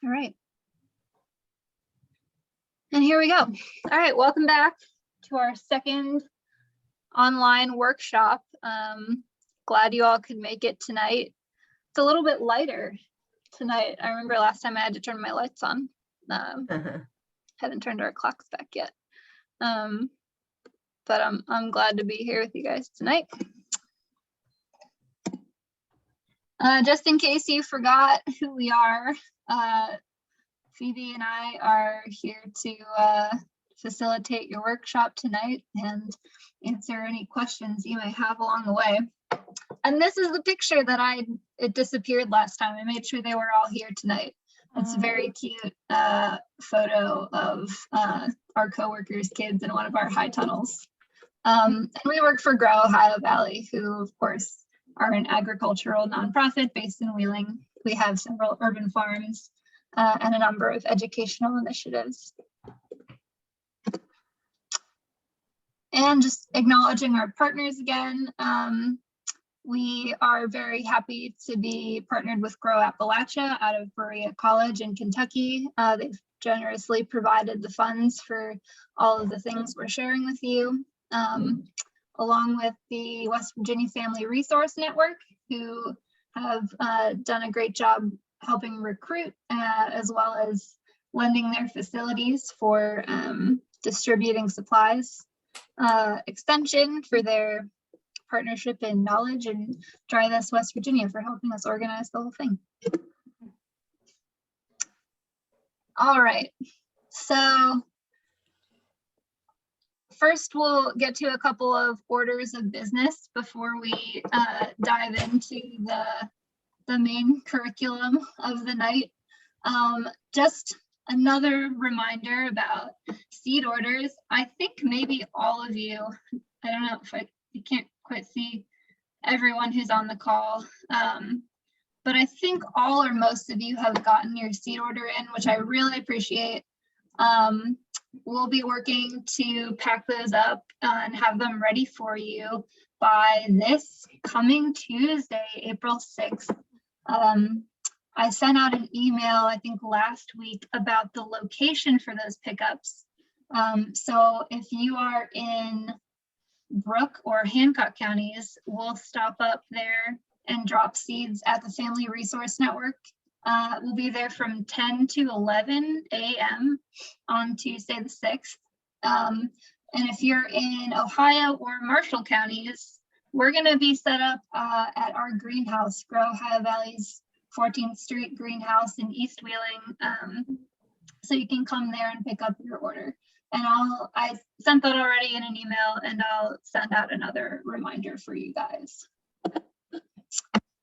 All right. And here we go. All right, welcome back to our second online workshop. Glad you all could make it tonight. It's a little bit lighter tonight. I remember last time I had to turn my lights on. Hadn't turned our clocks back yet. But I'm glad to be here with you guys tonight. Just in case you forgot who we are, Phoebe and I are here to facilitate your workshop tonight and answer any questions you may have along the way. And this is the picture that it disappeared last time. I made sure they were all here tonight. It's a very cute photo of our coworkers' kids in one of our high tunnels. And we work for Grow Ohio Valley, who of course are an agricultural nonprofit based in Wheeling. We have several urban farms and a number of educational initiatives. And just acknowledging our partners again. We are very happy to be partnered with Grow Appalachia out of Berea College in Kentucky. They've generously provided the funds for all of the things we're sharing with you, along with the West Virginia Family Resource Network, who have done a great job helping recruit, as well as lending their facilities for distributing supplies. Extension for their partnership in knowledge, and Try This West Virginia for helping us organize the whole thing. All right, so first we'll get to a couple of orders of business before we dive into the main curriculum of the night. Just another reminder about seed orders. I think maybe all of you, I don't know if you can't quite see everyone who's on the call, but I think all or most of you have gotten your seed order in, which I really appreciate. We'll be working to pack those up and have them ready for you by this coming Tuesday, April 6th. I sent out an email, I think last week, about the location for those pickups. So if you are in Brooke or Hancock counties, we'll stop up there and drop seeds at the Family Resource Network. We'll be there from 10 to 11 a.m. on Tuesday the 6th. And if you're in Ohio or Marshall counties, we're going to be set up at our greenhouse, Grow Ohio Valley's 14th Street greenhouse in East Wheeling. So you can come there and pick up your order. And I sent that already in an email, and I'll send out another reminder for you guys.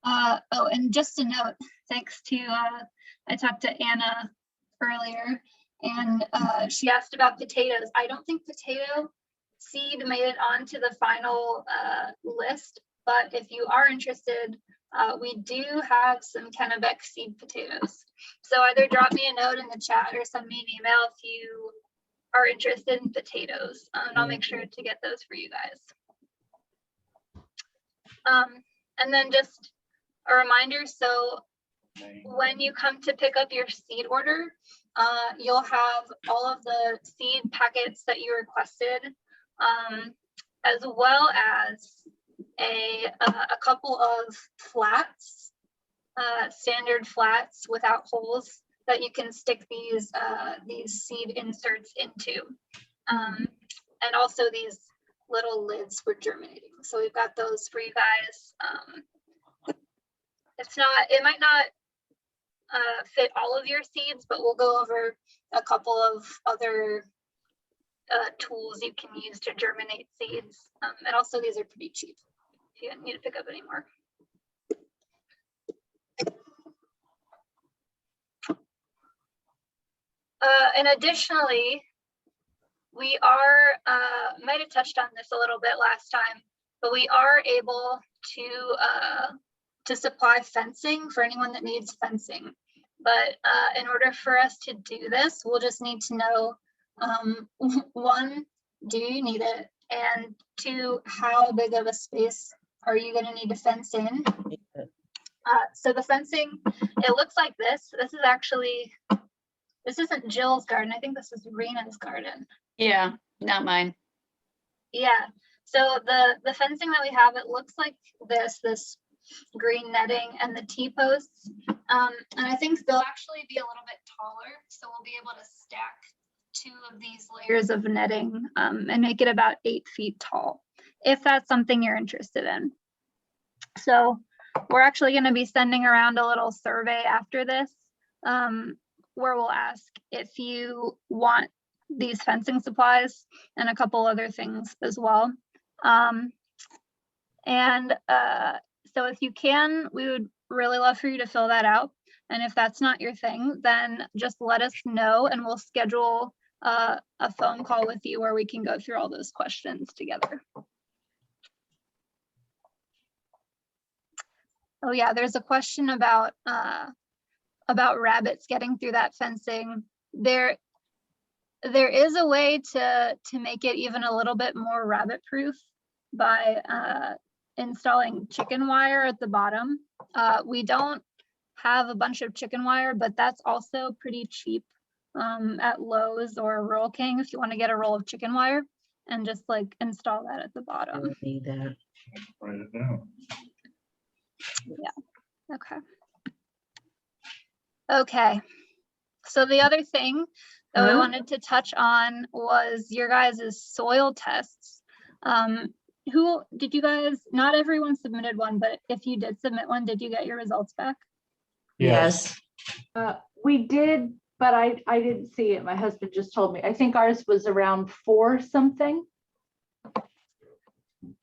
Oh, and just a note, thanks to, I talked to Anna earlier, and she asked about potatoes. I don't think potato seed made it onto the final list, but if you are interested, we do have some Kennebec seed potatoes. So either drop me a note in the chat or send me an email if you are interested in potatoes, and I'll make sure to get those for you guys. And then just a reminder, so when you come to pick up your seed order, you'll have all of the seed packets that you requested, as well as a couple of flats, standard flats without holes that you can stick these seed inserts into, and also these little lids for germinating. So we've got those for you guys. It might not fit all of your seeds, but we'll go over a couple of other tools you can use to germinate seeds. And also these are pretty cheap if you don't need to pick up any more. And additionally, we are, might have touched on this a little bit last time, but we are able to supply fencing for anyone that needs fencing. But in order for us to do this, we'll just need to know, one, do you need it? And two, how big of a space are you going to need to fence in? So the fencing, it looks like this. This is actually, this isn't Jill's garden. I think this is Rena's garden. Yeah, not mine. Yeah. So the fencing that we have, it looks like this green netting and the T-posts. And I think they'll actually be a little bit taller. So we'll be able to stack 2 of these layers of netting and make it about 8 feet tall, if that's something you're interested in. So we're actually going to be sending around a little survey after this, where we'll ask if you want these fencing supplies and a couple other things as well. So if you can, we would really love for you to fill that out. And if that's not your thing, then just let us know and we'll schedule a phone call with you where we can go through all those questions together. Oh yeah, there's a question about rabbits getting through that fencing. There is a way to make it even a little bit more rabbit proof by installing chicken wire at the bottom. We don't have a bunch of chicken wire, but that's also pretty cheap at Lowe's or Rural King if you want to get a roll of chicken wire and just like install that at the bottom. I need that. Write it down. Yeah, okay. Okay, so the other thing that we wanted to touch on was your guys' soil tests. Who did you guys, not everyone submitted one, but if you did submit one, did you get your results back? Yes. We did, but I didn't see it. My husband just told me. I think ours was around 4 something.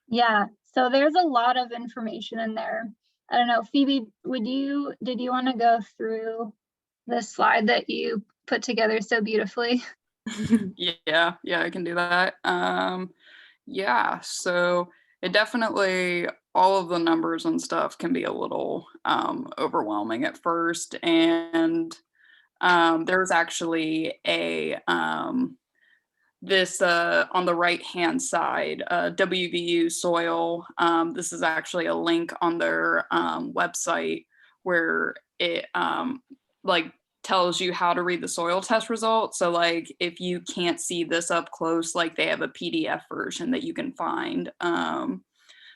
Yeah, so there's a lot of information in there. I don't know, Phoebe, did you want to go through the slide that you put together so beautifully? Yeah, I can do that. Yeah, so it definitely, all of the numbers and stuff can be a little overwhelming at first. And there's actually a, this on the right hand side, WVU soil. This is actually a link on their website where it like tells you how to read the soil test results. So like if you can't see this up close, like they have a PDF version that you can find.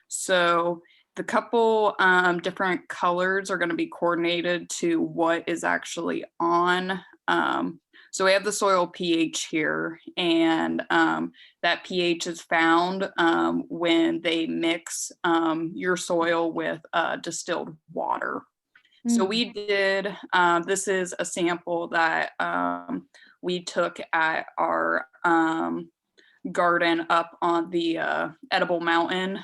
So the couple different colors are going to be coordinated to what is actually on. So we have the soil pH here, and that pH is found when they mix your soil with distilled water. So we did, this is a sample that we took at our garden up on the Edible Mountain,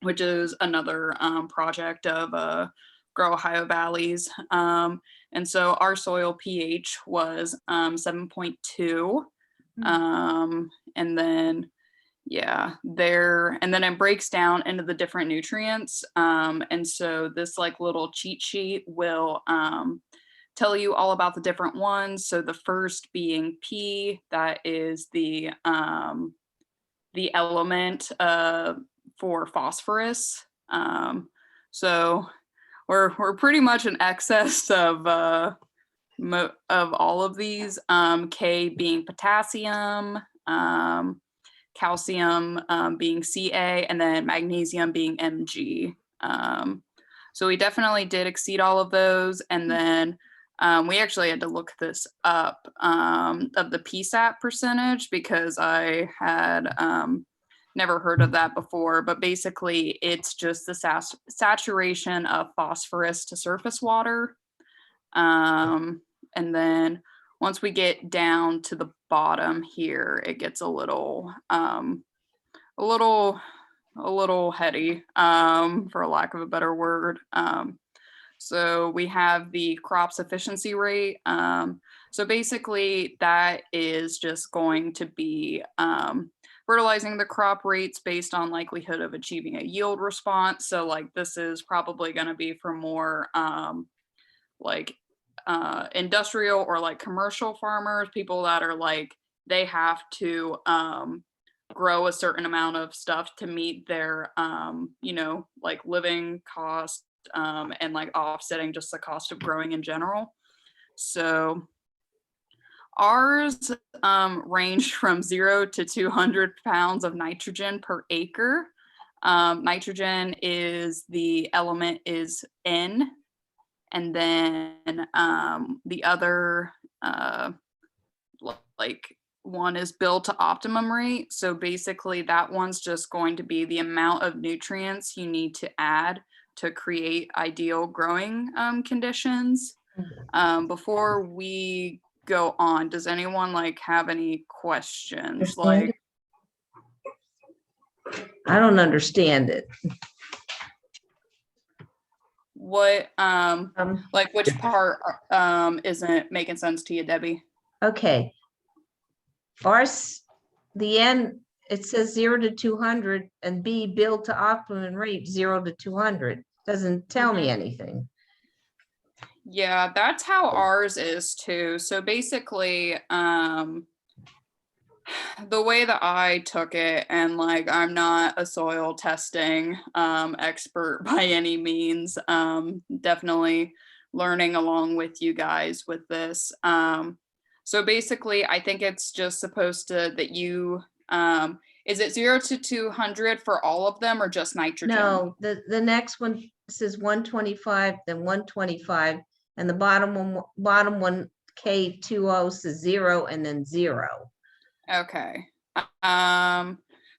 which is another project of Grow Ohio Valleys. And so our soil pH was 7.2. And then, yeah, and then it breaks down into the different nutrients. And so this like little cheat sheet will tell you all about the different ones. So the first being P, that is the element for phosphorus. So we're pretty much in excess of all of these. K being potassium, calcium being Ca, and then magnesium being Mg. So we definitely did exceed all of those. And then we actually had to look this up of the PSAT percentage because I had never heard of that before, but basically it's just the saturation of phosphorus to surface water. And then once we get down to the bottom here, it gets a little heady, for lack of a better word. So we have the crop sufficiency rate. So basically that is just going to be fertilizing the crop rates based on likelihood of achieving a yield response. So like this is probably going to be for more industrial or like commercial farmers, people that are like, they have to grow a certain amount of stuff to meet their, like living costs and like offsetting just the cost of growing in general. So ours ranged from 0 to 200 pounds of nitrogen per acre. Nitrogen is the element is N, and then the other like one is built to optimum rate. So basically that one's just going to be the amount of nutrients you need to add to create ideal growing conditions. Before we go on, does anyone like have any questions? Like, I don't understand it. what like which part isn't making sense to you, Debbie? Okay. Ours, the end, it says 0 to 200, and B, build to optimum rate 0 to 200. Doesn't tell me anything. Yeah, that's how ours is too. So basically, the way that I took it, and like I'm not a soil testing expert by any means, definitely learning along with you guys with this. So basically, I think it's just supposed to that you is it 0 to 200 for all of them or just nitrogen? No, the next one says 125, then 125, and the bottom one K20 says 0 and then 0. Okay.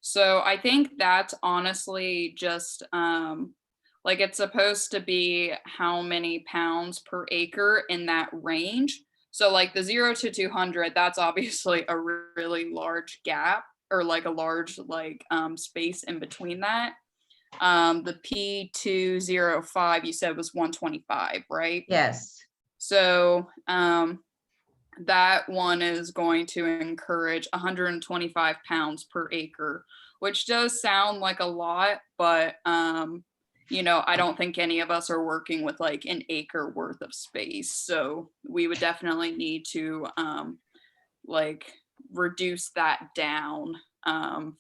So I think that's honestly just like it's supposed to be how many pounds per acre in that range. So like the 0 to 200, that's obviously a really large gap, or like a large like space in between that. The P205 you said was 125, right? Yes. So that one is going to encourage 125 pounds per acre, which does sound like a lot, but you know, I don't think any of us are working with like an acre worth of space. So we would definitely need to like reduce that down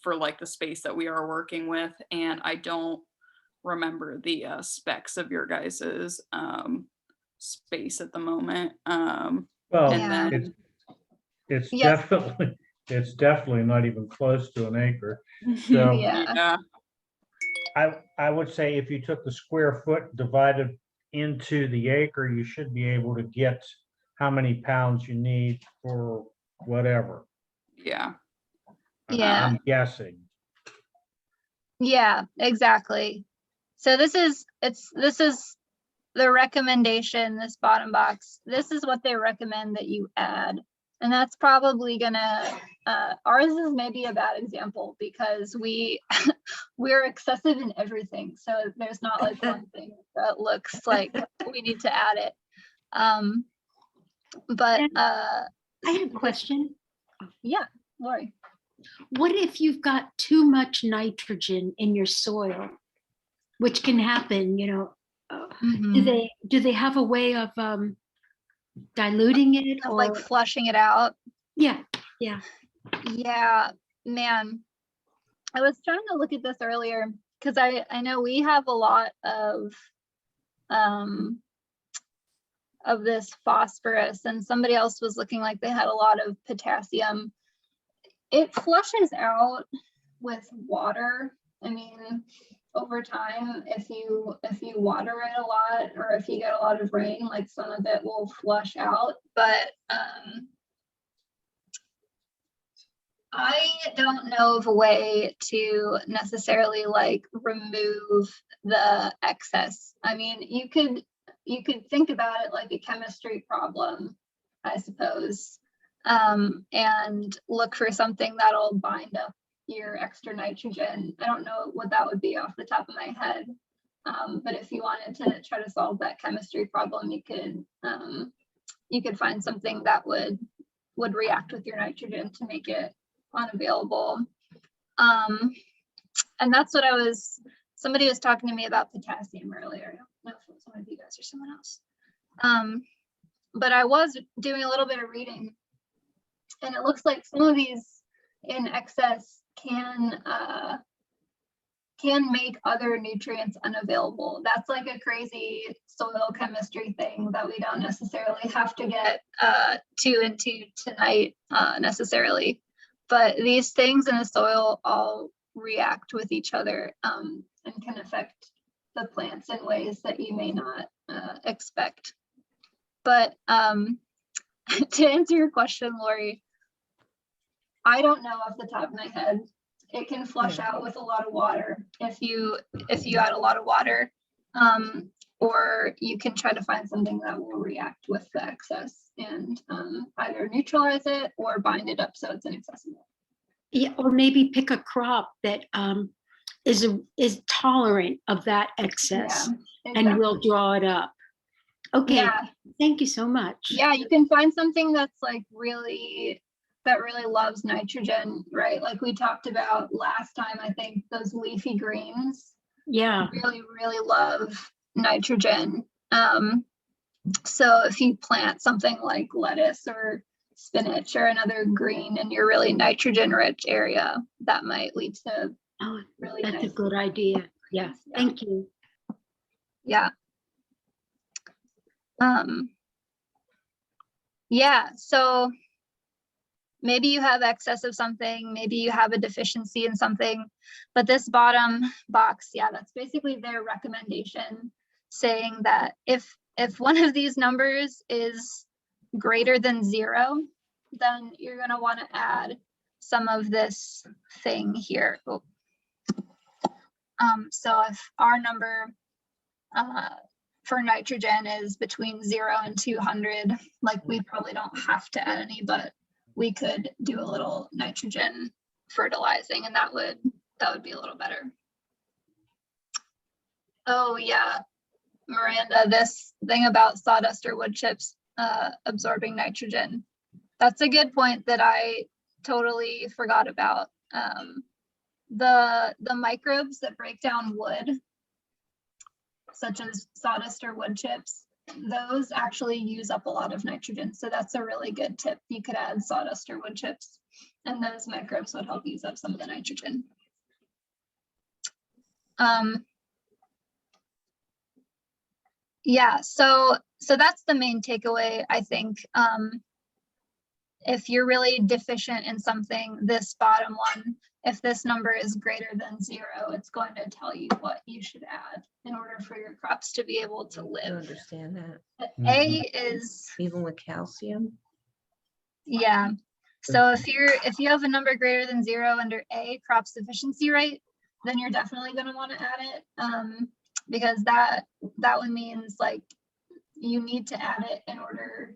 for like the space that we are working with. And I don't remember the specs of your guys's space at the moment. Well, And then it's Yeah. definitely not even close to an acre. So Yeah. I would say if you took the square foot divided into the acre, you should be able to get how many pounds you need for whatever. yeah. Yeah. I'm guessing. Yeah, exactly. So this is the recommendation, this bottom box. This is what they recommend that you add. And that's probably gonna, ours is maybe a bad example because we're excessive in everything. So there's not like one thing that looks like we need to add it. But I have a question. yeah, Lori. What if you've got too much nitrogen in your soil, which can happen, you know? Do they have a way of diluting it, Of or like flushing it out. yeah, Yeah, man. I was trying to look at this earlier because I know we have a lot of this phosphorus, and somebody else was looking like they had a lot of potassium. It flushes out with water. I mean, over time, if you water it a lot, or if you get a lot of rain, like some of it will flush out. But I don't know of a way to necessarily like remove the excess. I mean, you could think about it like a chemistry problem, I suppose, and look for something that'll bind up your extra nitrogen. I don't know what that would be off the top of my head, but if you wanted to try to solve that chemistry problem, you could find something that would react with your nitrogen to make it unavailable. And that's what somebody was talking to me about potassium earlier. I don't know if it was one of you guys or someone else. But I was doing a little bit of reading, and it looks like some of these in excess can can make other nutrients unavailable. That's like a crazy soil chemistry thing that we don't necessarily have to get into tonight necessarily. But these things in the soil all react with each other and can affect the plants in ways that you may not expect. But to answer your question, Lori, I don't know off the top of my head. It can flush out with a lot of water if you add a lot of water, or you can try to find something that will react with the excess and either neutralize it or bind it up so it's inaccessible. Yeah, or maybe pick a crop that is tolerant of that excess, and will draw it up. Okay, Yeah. thank you so much. Yeah, you can find something that's like that really loves nitrogen, right? Like we talked about last time, I think those leafy greens Yeah, really love nitrogen. So if you plant something like lettuce or spinach or another green in your really nitrogen rich area, that might lead to oh, really that's a nice. good idea. Yeah, Yeah. thank you. Yeah. Yeah, so maybe you have excess of something, maybe you have a deficiency in something, but this bottom box, yeah, that's basically their recommendation, saying that if one of these numbers is greater than 0, then you're going to want to add some of this thing here. Oh. So if our number for nitrogen is between 0 and 200, like we probably don't have to add any, but we could do a little nitrogen fertilizing, and that would be a little better. Oh yeah, Miranda, this thing about sawdust or wood chips absorbing nitrogen. That's a good point that I totally forgot about. The microbes that break down wood, such as sawdust or wood chips, those actually use up a lot of nitrogen. So that's a really good tip. You could add sawdust or wood chips, and those microbes would help use up some of the nitrogen. Yeah, so that's the main takeaway, I think. If you're really deficient in something, this bottom one, if this number is greater than 0, it's going to tell you what you should add in order for your crops to be able to I live. understand that. A is, Even with calcium? yeah. So if you have a number greater than 0 under A, crops deficiency rate, then you're definitely going to want to add it, because that one means like you need to add it in order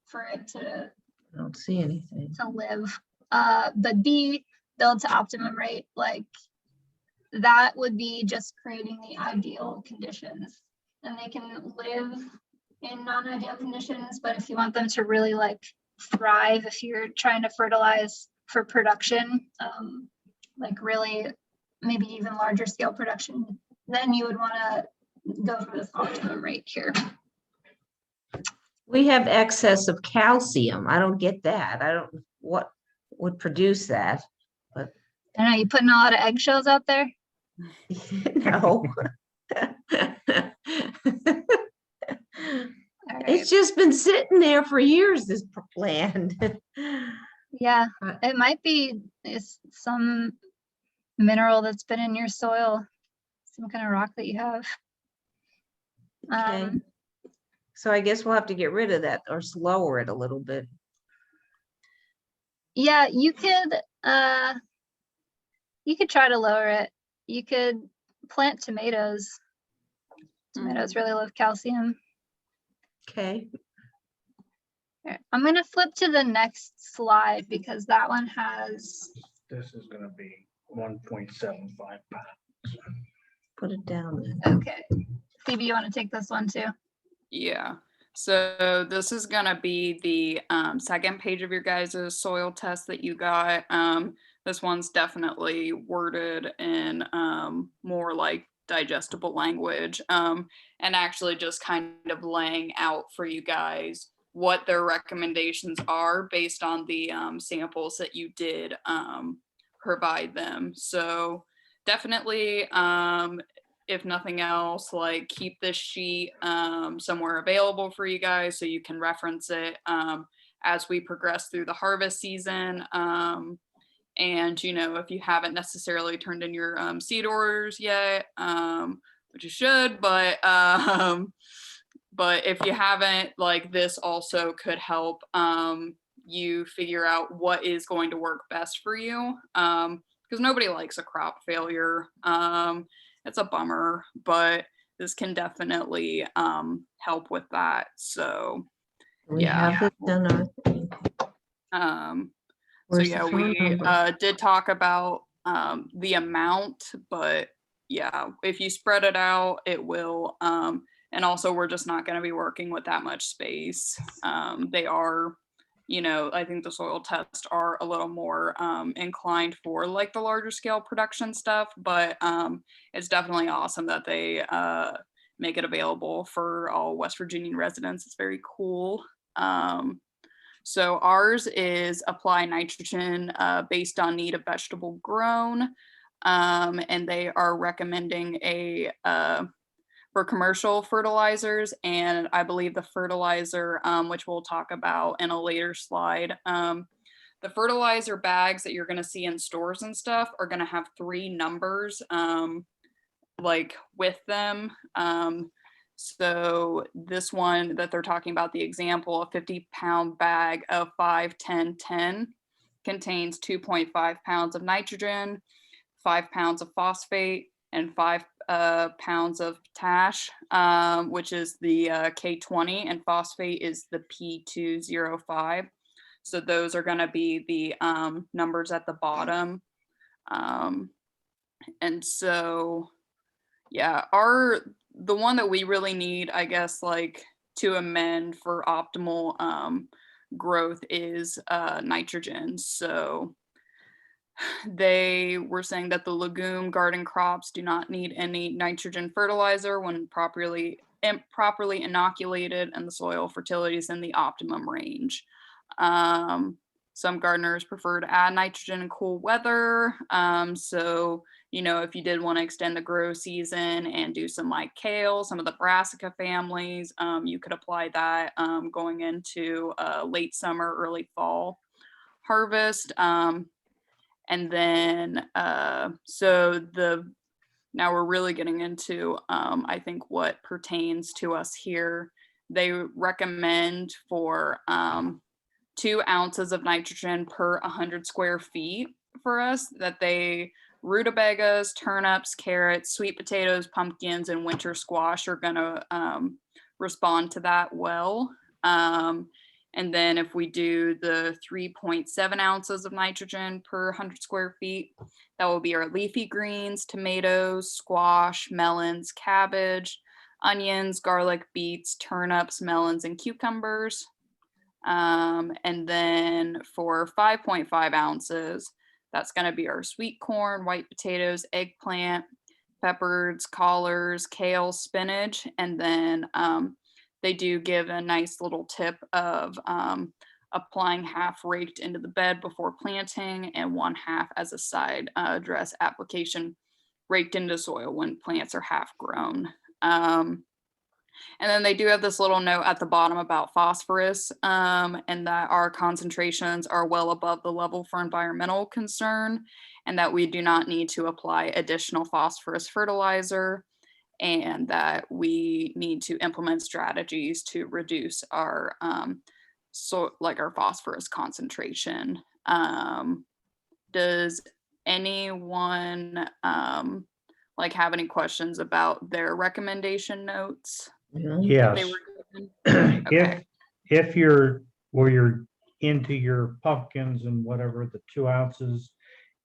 for it to I don't see anything. live. But B, build to optimum rate, like that would be just creating the ideal conditions, and they can live in non-ideal conditions, but if you want them to really like thrive, if you're trying to fertilize for production, like really maybe even larger scale production, then you would want to go for this optimum rate here. We have excess of calcium. I don't get that. I don't, what would produce that? But I know you putting a lot of eggshells out there. no. All right. It's just been sitting there for years, this land. Yeah, it might be some mineral that's been in your soil, some kind of rock that you have. Okay. So I guess we'll have to get rid of that or lower it a little bit. Yeah, you could try to lower it. You could plant tomatoes. Tomatoes really love calcium. Okay. Here, I'm gonna flip to the next slide because that one has, This is gonna be 1.75 pounds. Put it down then. okay. Phoebe, you want to take this one too? Yeah. So this is gonna be the second page of your guys' soil test that you got. This one's definitely worded in more like digestible language, and actually just kind of laying out for you guys what their recommendations are based on the samples that you did provide them. So definitely, if nothing else, like keep this sheet somewhere available for you guys so you can reference it as we progress through the harvest season. And, you know, if you haven't necessarily turned in your seed orders yet, which you should, but if you haven't, like, this also could help you figure out what is going to work best for you. Because nobody likes a crop failure. It's a bummer, but this can definitely help with that. So We yeah. have it done our thing. So Where's the yeah, phone we number? did talk about the amount, but yeah, if you spread it out, it will. And also, we're just not going to be working with that much space. They are, you know, I think the soil tests are a little more inclined for like the larger scale production stuff, but it's definitely awesome that they make it available for all West Virginian residents. It's very cool. So ours is apply nitrogen based on need of vegetable grown. And they are recommending a for commercial fertilizers. And I believe the fertilizer, which we'll talk about in a later slide, the fertilizer bags that you're going to see in stores and stuff are going to have 3 numbers like with them. So this one that they're talking about, the example, a 50-pound bag of 5-10-10 contains 2.5 pounds of nitrogen, 5 pounds of phosphate, and 5 pounds of potash, which is the K20, and phosphate is the P205. So those are going to be the numbers at the bottom. And so, yeah, the one that we really need, I guess, like to amend for optimal growth is nitrogen. So they were saying that the legume garden crops do not need any nitrogen fertilizer when properly inoculated and the soil fertility is in the optimum range. Some gardeners prefer to add nitrogen in cool weather. So, you know, if you did want to extend the grow season and do some like kale, some of the brassica families, you could apply that going into late summer, early fall harvest. And then, now we're really getting into, I think, what pertains to us here. They recommend for 2 ounces of nitrogen per 100 square feet for us, that they rutabagas, turnips, carrots, sweet potatoes, pumpkins, and winter squash are gonna respond to that well. And then if we do the 3.7 ounces of nitrogen per 100 square feet, that will be our leafy greens, tomatoes, squash, melons, cabbage, onions, garlic, beets, turnips, melons, and cucumbers. And then for 5.5 ounces, that's going to be our sweet corn, white potatoes, eggplant, peppers, collards, kale, spinach, and then they do give a nice little tip of applying half raked into the bed before planting and 1/2 as a side dress application raked into soil when plants are half grown. And then they do have this little note at the bottom about phosphorus, and that our concentrations are well above the level for environmental concern, and that we do not need to apply additional phosphorus fertilizer, and that we need to implement strategies to reduce our our phosphorus concentration. Does anyone like have any questions about their recommendation notes? Yes. They were given? Okay. If you're into your pumpkins and whatever, the 2 ounces,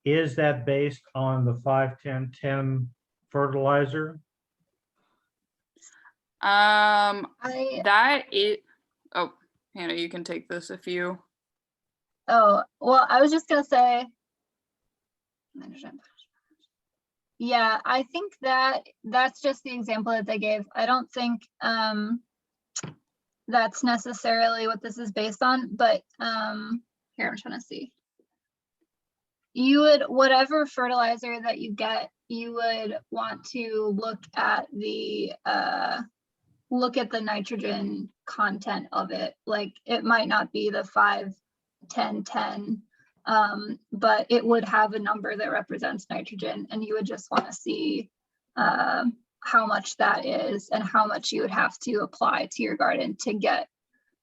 is that based on the 5-10-10 fertilizer? That is, oh, Hannah, you can take this if you. Oh, well, I was just gonna say. Yeah, I think that's just the example that they gave. I don't think that's necessarily what this is based on, but here I'm trying to see. You would, whatever fertilizer that you get, you would want to look at the nitrogen content of it. Like it might not be the 5, 10, 10, but it would have a number that represents nitrogen, and you would just want to see how much that is and how much you would have to apply to your garden to get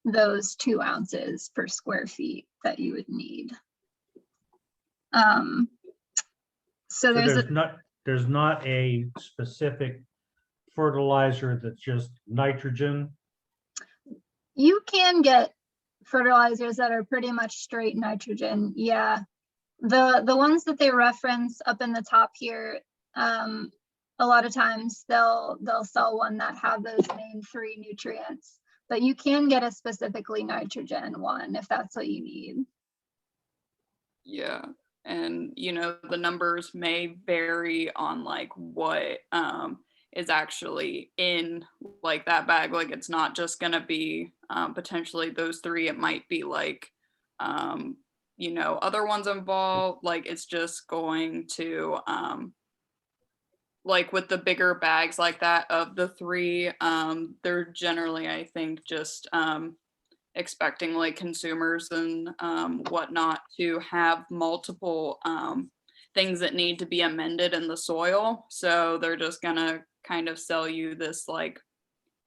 those 2 ounces per square feet that you would need. So So there's there's not a specific fertilizer that's just nitrogen. you can get fertilizers that are pretty much straight nitrogen. Yeah. The ones that they reference up in the top here, a lot of times they'll sell one that have those main 3 nutrients, but you can get a specifically nitrogen one if that's what you need. Yeah. And, you know, the numbers may vary on like what is actually in like that bag. Like it's not just going to be potentially those 3. It might be like, you know, other ones involved. Like it's just going to, like with the bigger bags like that of the 3, they're generally, I think, just expecting like consumers and whatnot to have multiple things that need to be amended in the soil. So they're just gonna kind of sell you this like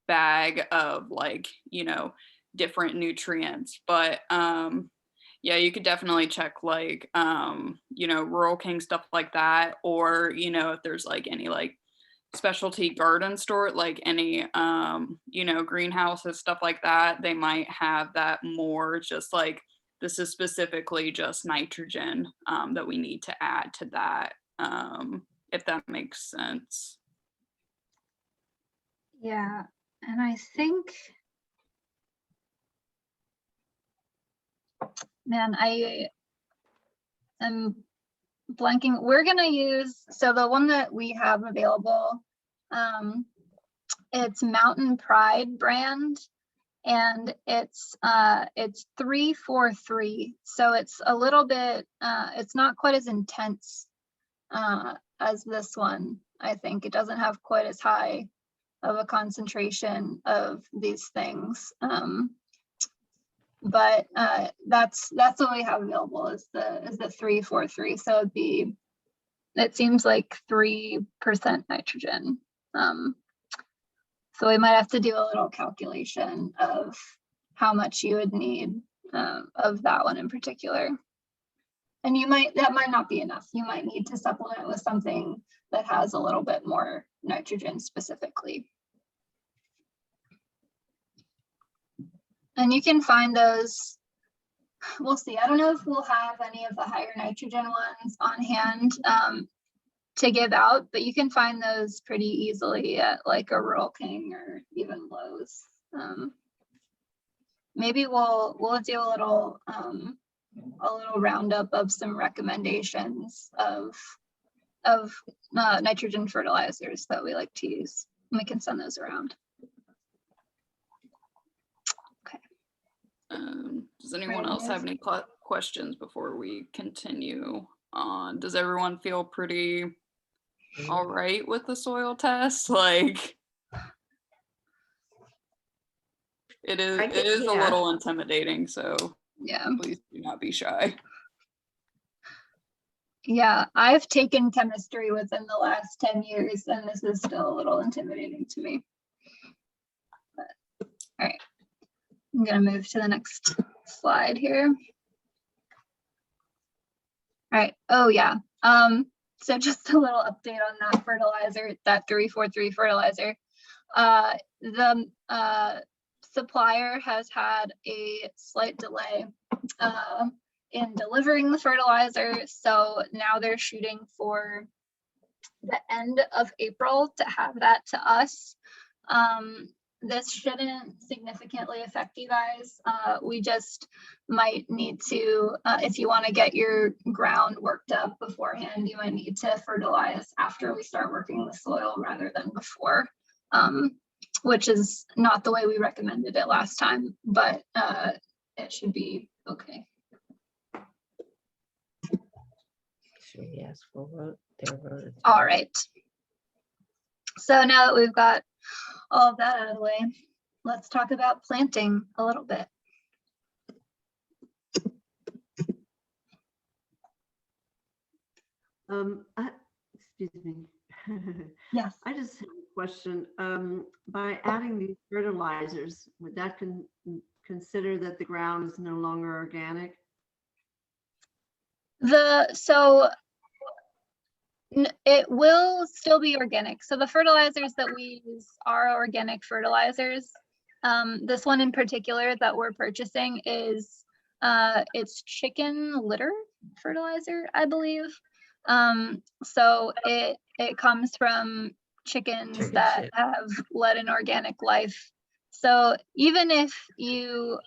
bag of like, you know, different nutrients. But yeah, you could definitely check like you know, Rural King, stuff like that, or you know, if there's like any like specialty garden store, like any you know, greenhouses, stuff like that, they might have that more just like, this is specifically just nitrogen that we need to add to that, if that makes sense. Yeah, and I think, man, I am blanking. We're gonna use, so the one that we have available, it's Mountain Pride brand, and it's 343. So it's a little bit, it's not quite as intense as this one. I think it doesn't have quite as high of a concentration of these things. But that's what we have available is the 343. So it seems like 3% nitrogen. So we might have to do a little calculation of how much you would need of that one in particular. And that might not be enough. You might need to supplement with something that has a little bit more nitrogen specifically. And you can find those, we'll see. I don't know if we'll have any of the higher nitrogen ones on hand to give out, but you can find those pretty easily at like a Rural King or even Lowe's. Maybe we'll do a little roundup of some recommendations of nitrogen fertilizers that we like to use. We can send those around. Does anyone else have any questions before we continue on? Does everyone feel pretty all right with the soil test? Like, it is a little intimidating, so yeah, please do not be shy. Yeah, I've taken chemistry within the last 10 years, and this is still a little intimidating to me. But, all right. I'm going to move to the next slide here. All right. Oh, yeah. So just a little update on that fertilizer, that 343 fertilizer. The supplier has had a slight delay in delivering the fertilizer. So now they're shooting for the end of April to have that to us. This shouldn't significantly affect you guys. We just might need to, if you want to get your ground worked up beforehand, you might need to fertilize after we start working the soil rather than before, which is not the way we recommended it last time, but it should be okay. Should we ask for their vote? All right. So now that we've got all of that out of the way, let's talk about planting a little bit. Excuse me. Yes. I just have a question. By adding these fertilizers, would that consider that the ground is no longer organic? It will still be organic. So the fertilizers that we use are organic fertilizers. This one in particular that we're purchasing is it's chicken litter fertilizer, I believe. So it comes from chickens Chicken that shit. have led an organic life. So even if you're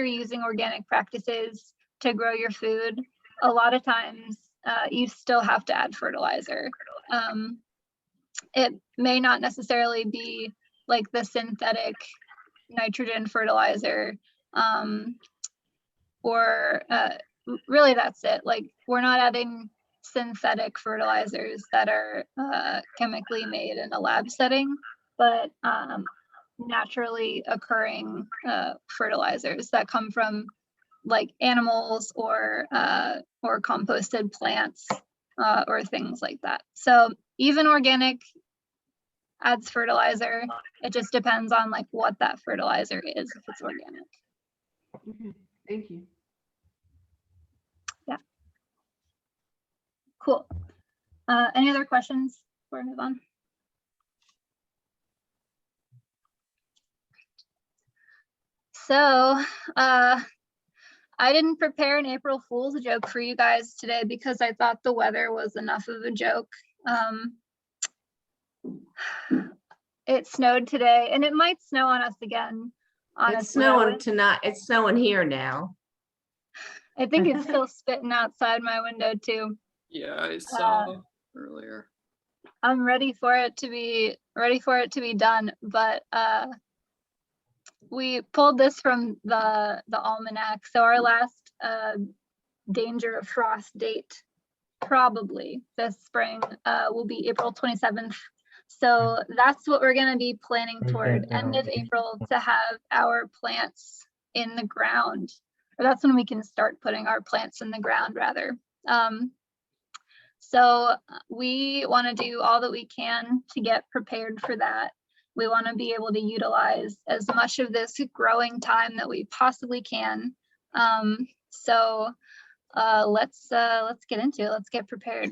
using organic practices to grow your food, a lot of times you still have to add fertilizer. It may not necessarily be like the synthetic nitrogen fertilizer, or really that's it. Like, we're not adding synthetic fertilizers that are chemically made in a lab setting, but naturally occurring fertilizers that come from like animals or composted plants or things like that. So even organic adds fertilizer. It just depends on like what that fertilizer is, if it's organic. Okay, thank you. Yeah. Cool. Any other questions before we move on? So I didn't prepare an April Fool's joke for you guys today because I thought the weather was enough of a joke. It snowed today, and it might snow on us again. Honestly, It's snowing tonight. It's snowing here now. I think it's still spitting outside my window too. Yeah, I saw earlier. I'm ready for it to be done, but we pulled this from the almanac. So our last danger of frost date probably this spring will be April 27th. So that's what we're going to be planning toward, end of April, to have our plants in the ground. Or that's when we can start putting our plants in the ground, rather. So we want to do all that we can to get prepared for that. We want to be able to utilize as much of this growing time that we possibly can. So let's get into it. Let's get prepared.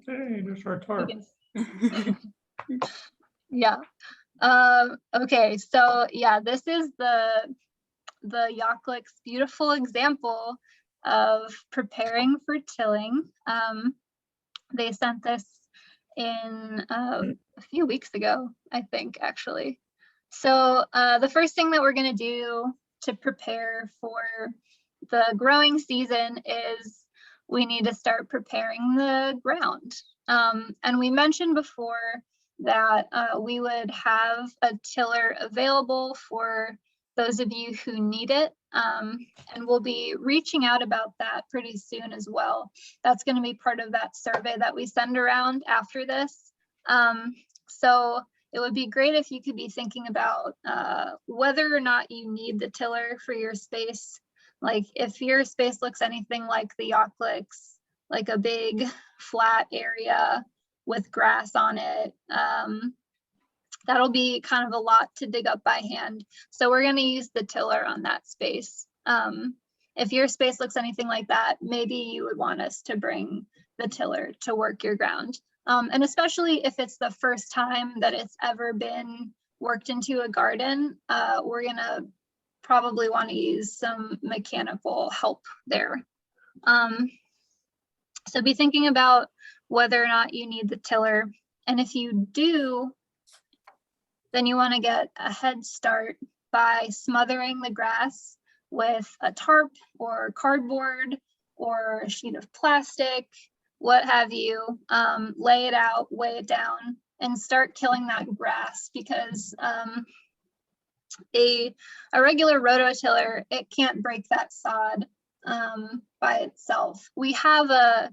Hey, there's our tarp. Yeah. Okay, so yeah, this is the Yaklik's beautiful example of preparing for tilling. They sent this in a few weeks ago, I think, actually. So the first thing that we're going to do to prepare for the growing season is we need to start preparing the ground. And we mentioned before that we would have a tiller available for those of you who need it. And we'll be reaching out about that pretty soon as well. That's going to be part of that survey that we send around after this. So it would be great if you could be thinking about whether or not you need the tiller for your space. Like if your space looks anything like the Yaklik's, like a big flat area with grass on it, that'll be kind of a lot to dig up by hand. So we're going to use the tiller on that space. If your space looks anything like that, maybe you would want us to bring the tiller to work your ground. And especially if it's the first time that it's ever been worked into a garden, we're going to probably want to use some mechanical help there. So be thinking about whether or not you need the tiller. And if you do, then you want to get a head start by smothering the grass with a tarp or cardboard or a sheet of plastic, what have you. Lay it out, weigh it down, and start killing that grass, because a regular rototiller, it can't break that sod by itself. We have a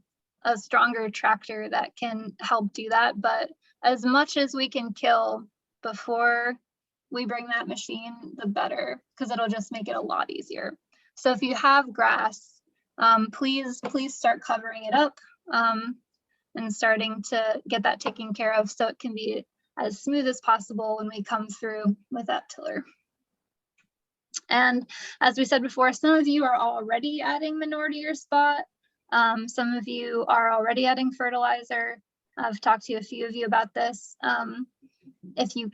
stronger tractor that can help do that, but as much as we can kill before we bring that machine, the better, because it'll just make it a lot easier. So if you have grass, please start covering it up and starting to get that taken care of so it can be as smooth as possible when we come through with that tiller. And as we said before, some of you are already adding manure to your spot. Some of you are already adding fertilizer. I've talked to a few of you about this. If you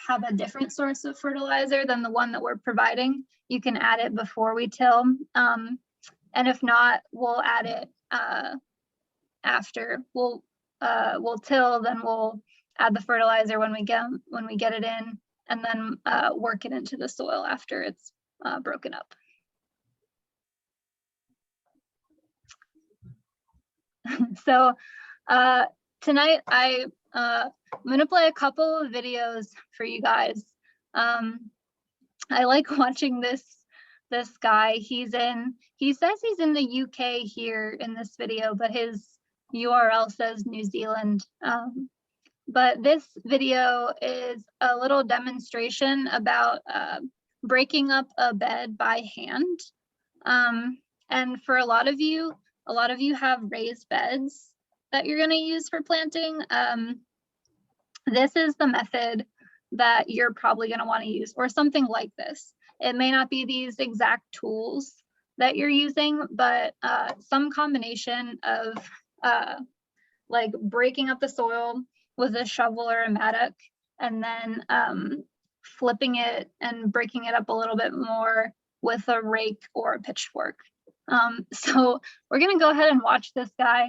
have a different source of fertilizer than the one that we're providing, you can add it before we till. And if not, we'll add it after. We'll till, then we'll add the fertilizer when we get it in, and then work it into the soil after it's broken up. So tonight I'm gonna play a couple of videos for you guys. I like watching this guy. He says he's in the UK here in this video, but his URL says New Zealand. But this video is a little demonstration about breaking up a bed by hand. And for a lot of you have raised beds that you're going to use for planting. This is the method that you're probably going to want to use, or something like this. It may not be these exact tools that you're using, but some combination of like breaking up the soil with a shovel or a mattock, and then flipping it and breaking it up a little bit more with a rake or a pitchfork. So we're gonna go ahead and watch this guy.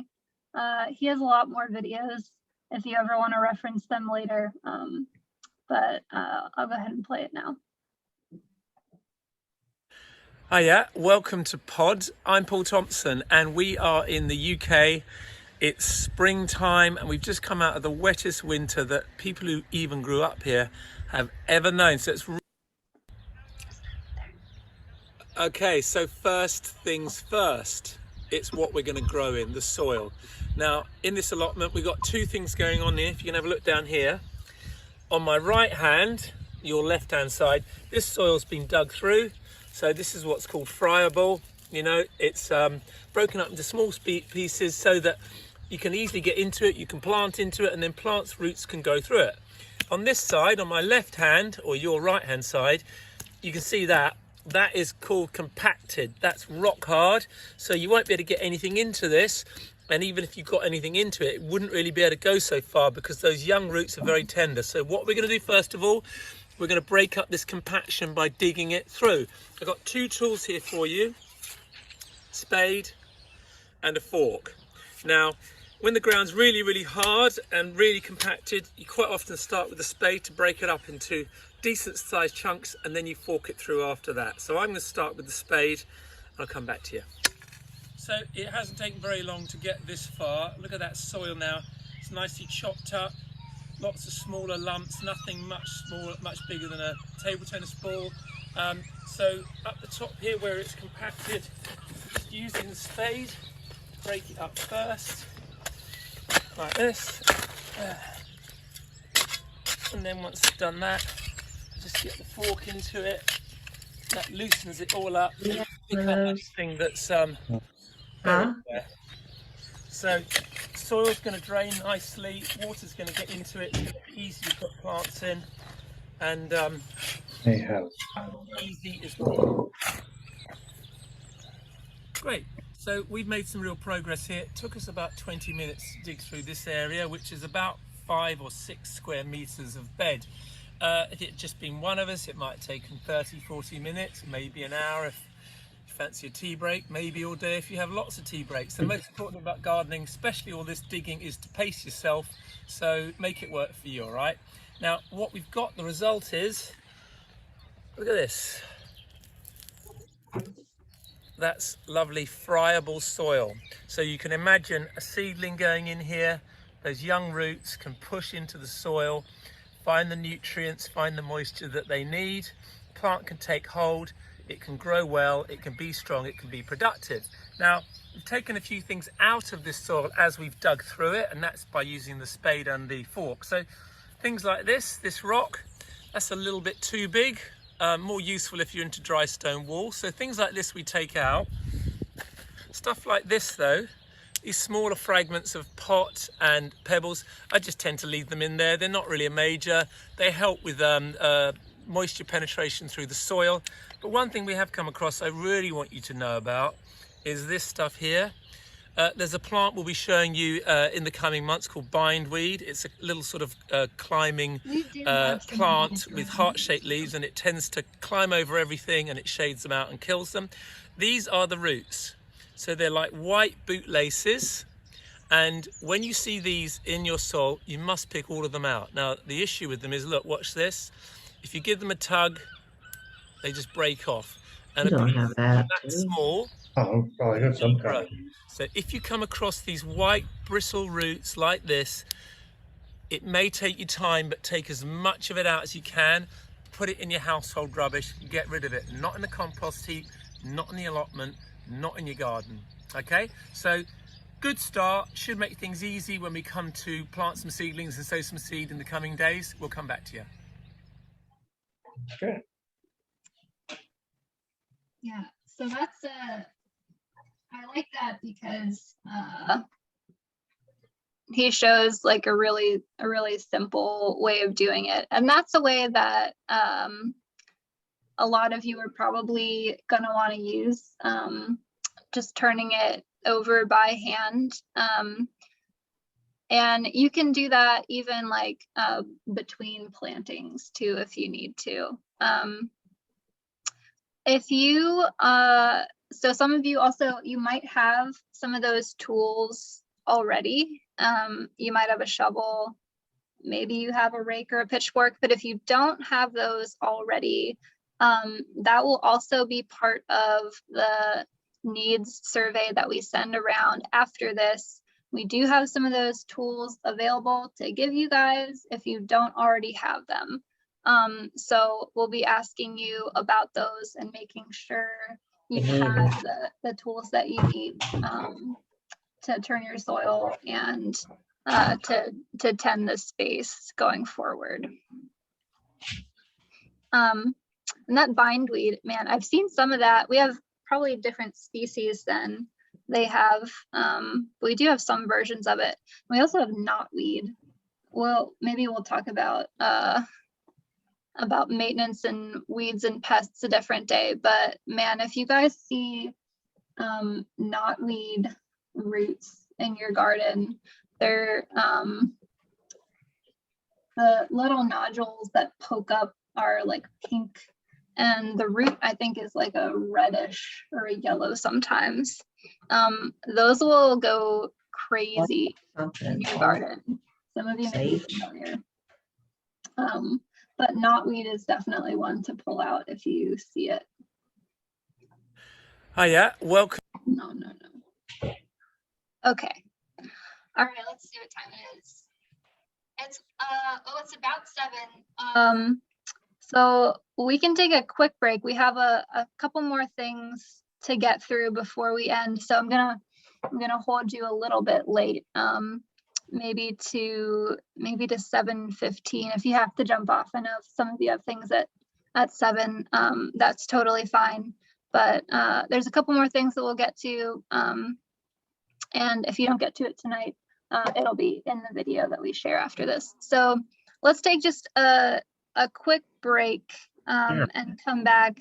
He has a lot more videos if you ever want to reference them later, but I'll go ahead and play it now. Hiya, welcome to Pod. I'm Paul Thompson and we are in the UK. It's springtime and we've just come out of the wettest winter that people who even grew up here have ever known. So it's okay, so first things first, it's what we're going to grow in, the soil. Now in this allotment we've got two things going on here. If you can have a look down here. On my right hand, your left hand side, this soil's been dug through. So this is what's called friable. You know, it's broken up into small pieces so that you can easily get into it, you can plant into it, and then plants' roots can go through it. On this side, on my left hand, or your right hand side, you can see that is called compacted. That's rock hard, so you won't be able to get anything into this. And even if you got anything into it, it wouldn't really be able to go so far because those young roots are very tender. So what we're going to do first of all, we're going to break up this compaction by digging it through. I've got two tools here for you, spade and a fork. Now, when the ground's really, really hard and really compacted, you quite often start with the spade to break it up into decent sized chunks, and then you fork it through after that. So I'm going to start with the spade and I'll come back to you. So it hasn't taken very long to get this far. Look at that soil now. It's nicely chopped up. Lots of smaller lumps, nothing much smaller, much bigger than a table tennis ball. So up the top here where it's compacted, just using the spade, break it up first, like this. And then once I've done that, just get the fork into it. That loosens it all up. Yeah, Pick up anything that's there. So soil's going to drain nicely, water's going to get into it, it's going to be easy to put plants in, and easy as well. Great, so we've made some real progress here. It took us about 20 minutes to dig through this area, which is about 5 or 6 square meters of bed. If it had just been one of us, it might have taken 30-40 minutes, maybe an hour if fancy a tea break, maybe all day if you have lots of tea breaks. The most important about gardening, especially all this digging, is to pace yourself, so make it work for you. All right, now what we've got, the result is, look at this, that's lovely friable soil. So you can imagine a seedling going in here, those young roots can push into the soil, find the nutrients, find the moisture that they need. Plant can take hold, it can grow well, it can be strong, it can be productive. Now, we've taken a few things out of this soil as we've dug through it, and that's by using the spade and the fork. So things like this rock, that's a little bit too big, more useful if you're into dry stone wall. So things like this we take out. Stuff like this though, these smaller fragments of pot and pebbles, I just tend to leave them in there. They're not really a major. They help with moisture penetration through the soil. But one thing we have come across I really want you to know about is this stuff here. There's a plant we'll be showing you in the coming months called bindweed. It's a little sort of climbing plant with heart-shaped leaves, and it tends to climb over everything and it shades them out and kills them. These are the roots. So they're like white bootlaces, and when you see these in your soil, you must pick all of them out. Now, the issue with them is, look, watch this. If you give them a tug, they just break off. And You a don't piece have that. that small, Oh, probably got some kind of. so if you come across these white bristle roots like this, it may take you time, but take as much of it out as you can. Put it in your household rubbish, get rid of it. Not in the compost heap, not in the allotment, not in your garden. Okay, so good start, should make things easy when we come to plant some seedlings and sow some seed in the coming days. We'll come back to you. Good. Yeah, so that's I like that because he shows like a really simple way of doing it, and that's a way that a lot of you are probably gonna want to use, just turning it over by hand. And you can do that even like between plantings too, if you need to. If you, so some of you also, you might have some of those tools already. You might have a shovel, maybe you have a rake or a pitchfork, but if you don't have those already, that will also be part of the needs survey that we send around after this. We do have some of those tools available to give you guys if you don't already have them. So we'll be asking you about those and making sure you have the tools that you need to turn your soil and to tend the space going forward. And that bindweed, man, I've seen some of that. We have probably different species than they have. But we do have some versions of it. We also have knotweed. Well, maybe we'll talk about maintenance and weeds and pests a different day. But man, if you guys see knotweed roots in your garden, they're the little nodules that poke up are like pink, and the root I think is like a reddish or a yellow sometimes. Those will go crazy in your garden. Some of you may be familiar. But knotweed is definitely one to pull out if you see it. Hiya, welcome. No. Okay. All right, let's see what time it is. It's it's about 7. So we can take a quick break. We have a couple more things to get through before we end. So I'm gonna hold you a little bit late. Maybe to 7:15 if you have to jump off. I know some of you have things at 7. That's totally fine. But there's a couple more things that we'll get to. And if you don't get to it tonight, it'll be in the video that we share after this. So let's take just a quick break and come back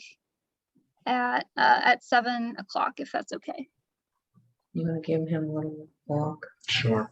at 7 o'clock if that's okay. You want to give him a little walk? Sure.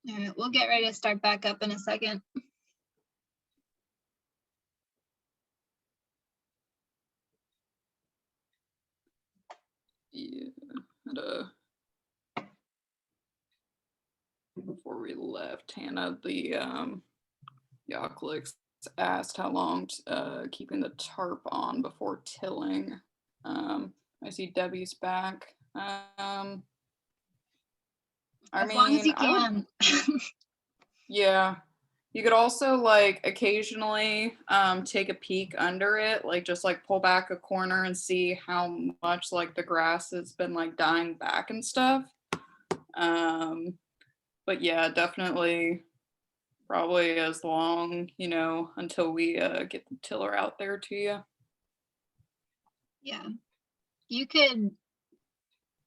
All right, we'll get ready to start back up in a second. Yeah, before we left, Hannah, the Yoklix asked how long keeping the tarp on before tilling. I see Debbie's back. I As long as mean, you can. yeah. You could also like occasionally take a peek under it, like just like pull back a corner and see how much like the grass has been like dying back and stuff. But yeah, definitely probably as long, you know, until we get the tiller out there to you. Yeah. You could,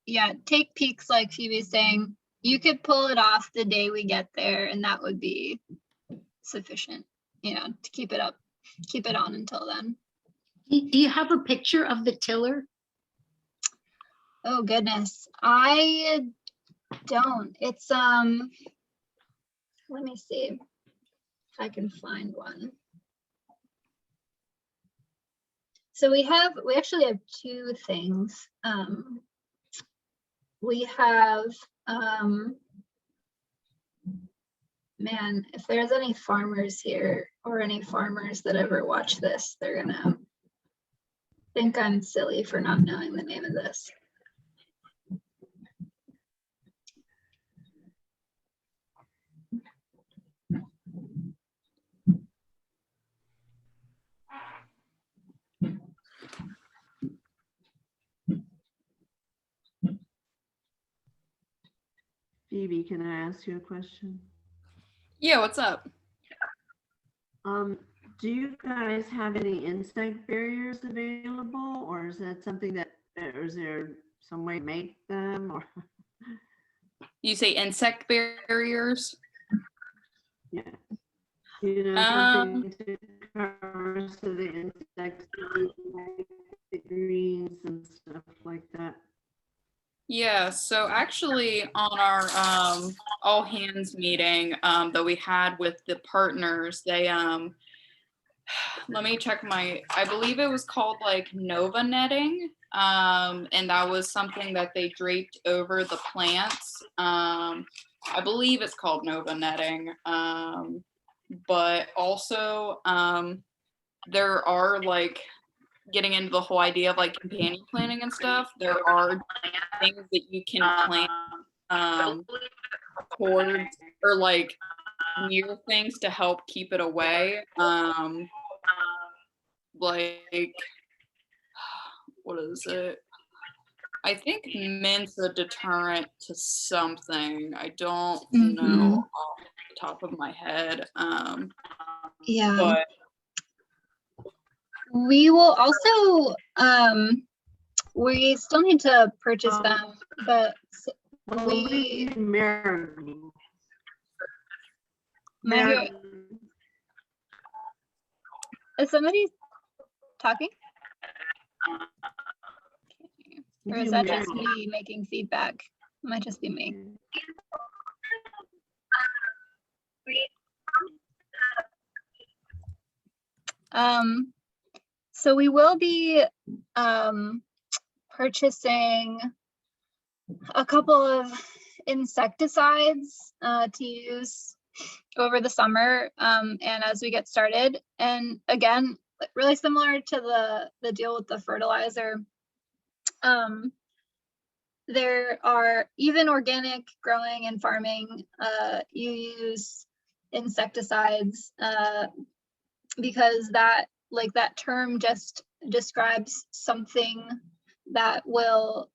yeah, take peeks like Phoebe's saying. You could pull it off the day we get there, and that would be sufficient, you know, to keep it up, keep it on until then. Do you have a picture of the tiller? Oh goodness, I don't. It's let me see if I can find one. So we actually have two things. We have man, if there's any farmers here or any farmers that ever watch this, they're gonna think I'm silly for not knowing the name of this. Phoebe, can I ask you a question? Yeah, what's up? Do you guys have any insect barriers available, or is that something that, or is there some way to make them, or? You say insect barriers? Yeah. You know, something to cover so the insects don't like the greens and stuff like that. Yeah, so actually on our all hands meeting that we had with the partners, they let me check I believe it was called like Nova netting. And that was something that they draped over the plants. I believe it's called Nova netting. But also there are like getting into the whole idea of like companion planting and stuff, there are things that you can plant towards or like near things to help keep it away. Like, what is it? I think mint's a deterrent to something. I don't know off the top of my head. Yeah. But we will also, we still need to purchase them, but Well, we, need marigold. is somebody talking? Or is that just me making feedback? It might just be me. So we will be purchasing a couple of insecticides to use over the summer and as we get started. And again, really similar to the deal with the fertilizer. There are even organic growing and farming, you use insecticides because that term just describes something that will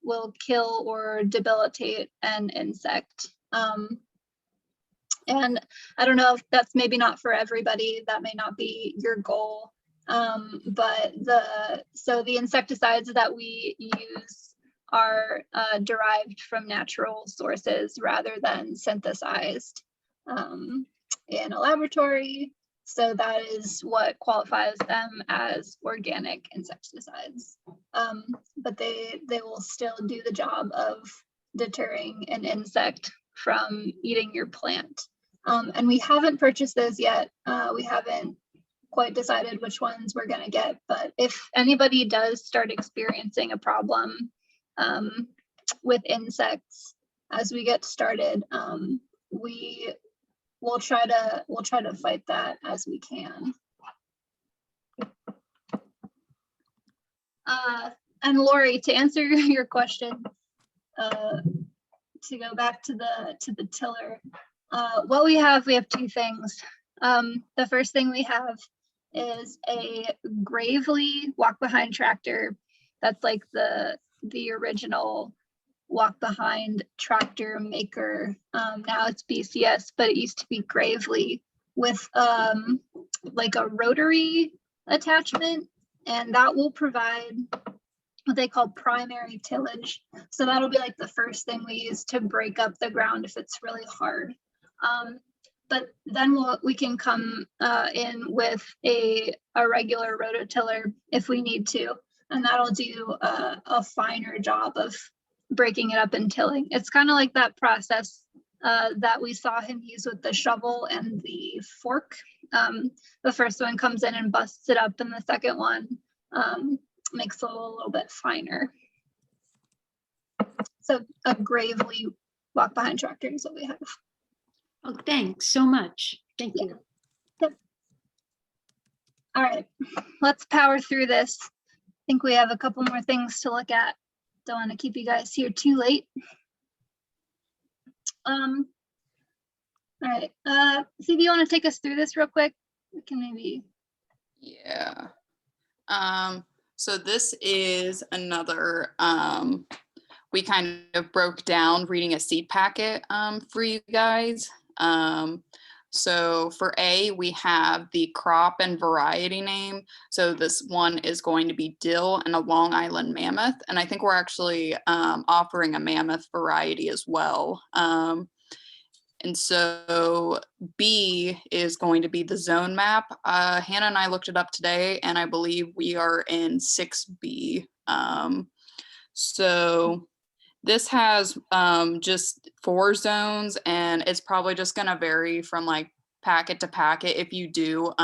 kill or debilitate an insect. And I don't know if that's maybe not for everybody, that may not be your goal. But the insecticides that we use are derived from natural sources rather than synthesized in a laboratory. So that is what qualifies them as organic insecticides. But they will still do the job of deterring an insect from eating your plant. And we haven't purchased those yet. We haven't quite decided which ones we're gonna get, but if anybody does start experiencing a problem with insects as we get started, we will try to fight that as we can. And Lori, to answer your question, to go back to the tiller, what we have two things. The first thing we have is a Gravely walk behind tractor. That's like the original walk behind tractor maker. Now it's BCS, but it used to be Gravely with like a rotary attachment, and that will provide what they call primary tillage. So that'll be like the first thing we use to break up the ground if it's really hard. But then we can come in with a regular rototiller if we need to, and that'll do a finer job of breaking it up and tilling. It's kind of like that process that we saw him use with the shovel and the fork. The first one comes in and busts it up, and the second one makes it a little bit finer. So a Gravely walk behind tractor is what we have. Oh, thanks so much. Thank you. Yep. All right, let's power through this. I think we have a couple more things to look at. Don't want to keep you guys here too late. All right, Steve, you want to take us through this real quick? We can maybe. Yeah. So this is another, we kind of broke down reading a seed packet for you guys. So for A, we have the crop and variety name. So this one is going to be dill and a Long Island mammoth. And I think we're actually offering a mammoth variety as well. And so B is going to be the zone map. Hannah and I looked it up today, and I believe we are in 6B. So this has just 4 zones, and it's probably just going to vary from like packet to packet if you do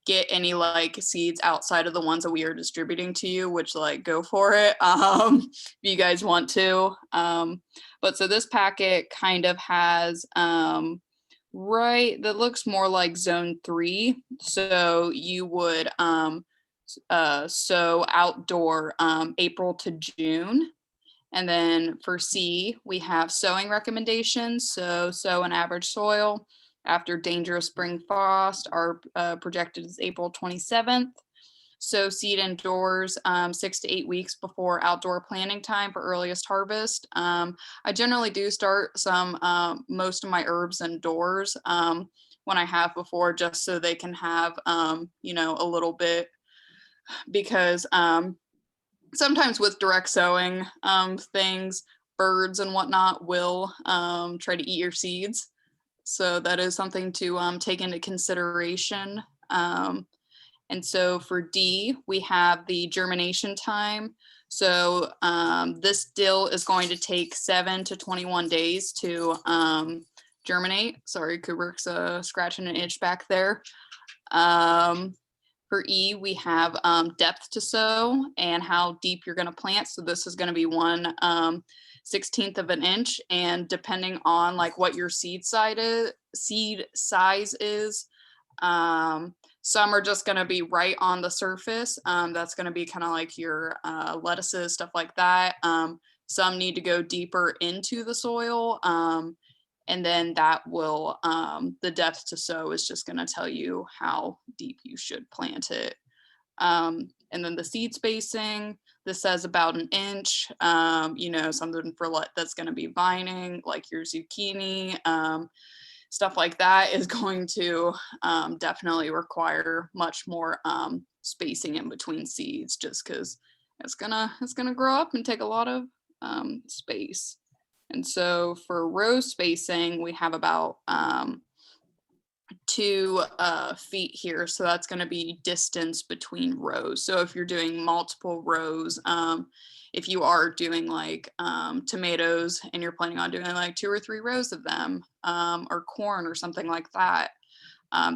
get any like seeds outside of the ones that we are distributing to you, which like go for it if you guys want to. But so this packet kind of has right, that looks more like zone 3. So you would sow outdoor April to June. And then for C, we have sowing recommendations. So sow in average soil after dangerous spring frost are projected as April 27th. Sow seed indoors 6 to 8 weeks before outdoor planting time for earliest harvest. I generally do start most of my herbs indoors when I have before, just so they can have, you know, a little bit, because sometimes with direct sowing things, birds and whatnot will try to eat your seeds. So that is something to take into consideration. And so for D, we have the germination time. So this dill is going to take 7 to 21 days to germinate. Sorry, Kubrick's scratching an itch back there. For E, we have depth to sow and how deep you're going to plant. So this is going to be 1/16 of an inch, and depending on like what your seed size is, some are just going to be right on the surface. That's going to be kind of like your lettuces, stuff like that. Some need to go deeper into the soil. And then that will, the depth to sow is just going to tell you how deep you should plant it. And then the seed spacing, this says about 1 inch, you know, something for that's going to be vining, like your zucchini, stuff like that is going to definitely require much more spacing in between seeds, just because it's gonna grow up and take a lot of space. And so for row spacing, we have about 2 feet here. So that's going to be distance between rows. So if you're doing multiple rows, if you are doing like tomatoes and you're planning on doing like 2 or 3 rows of them, or corn or something like that,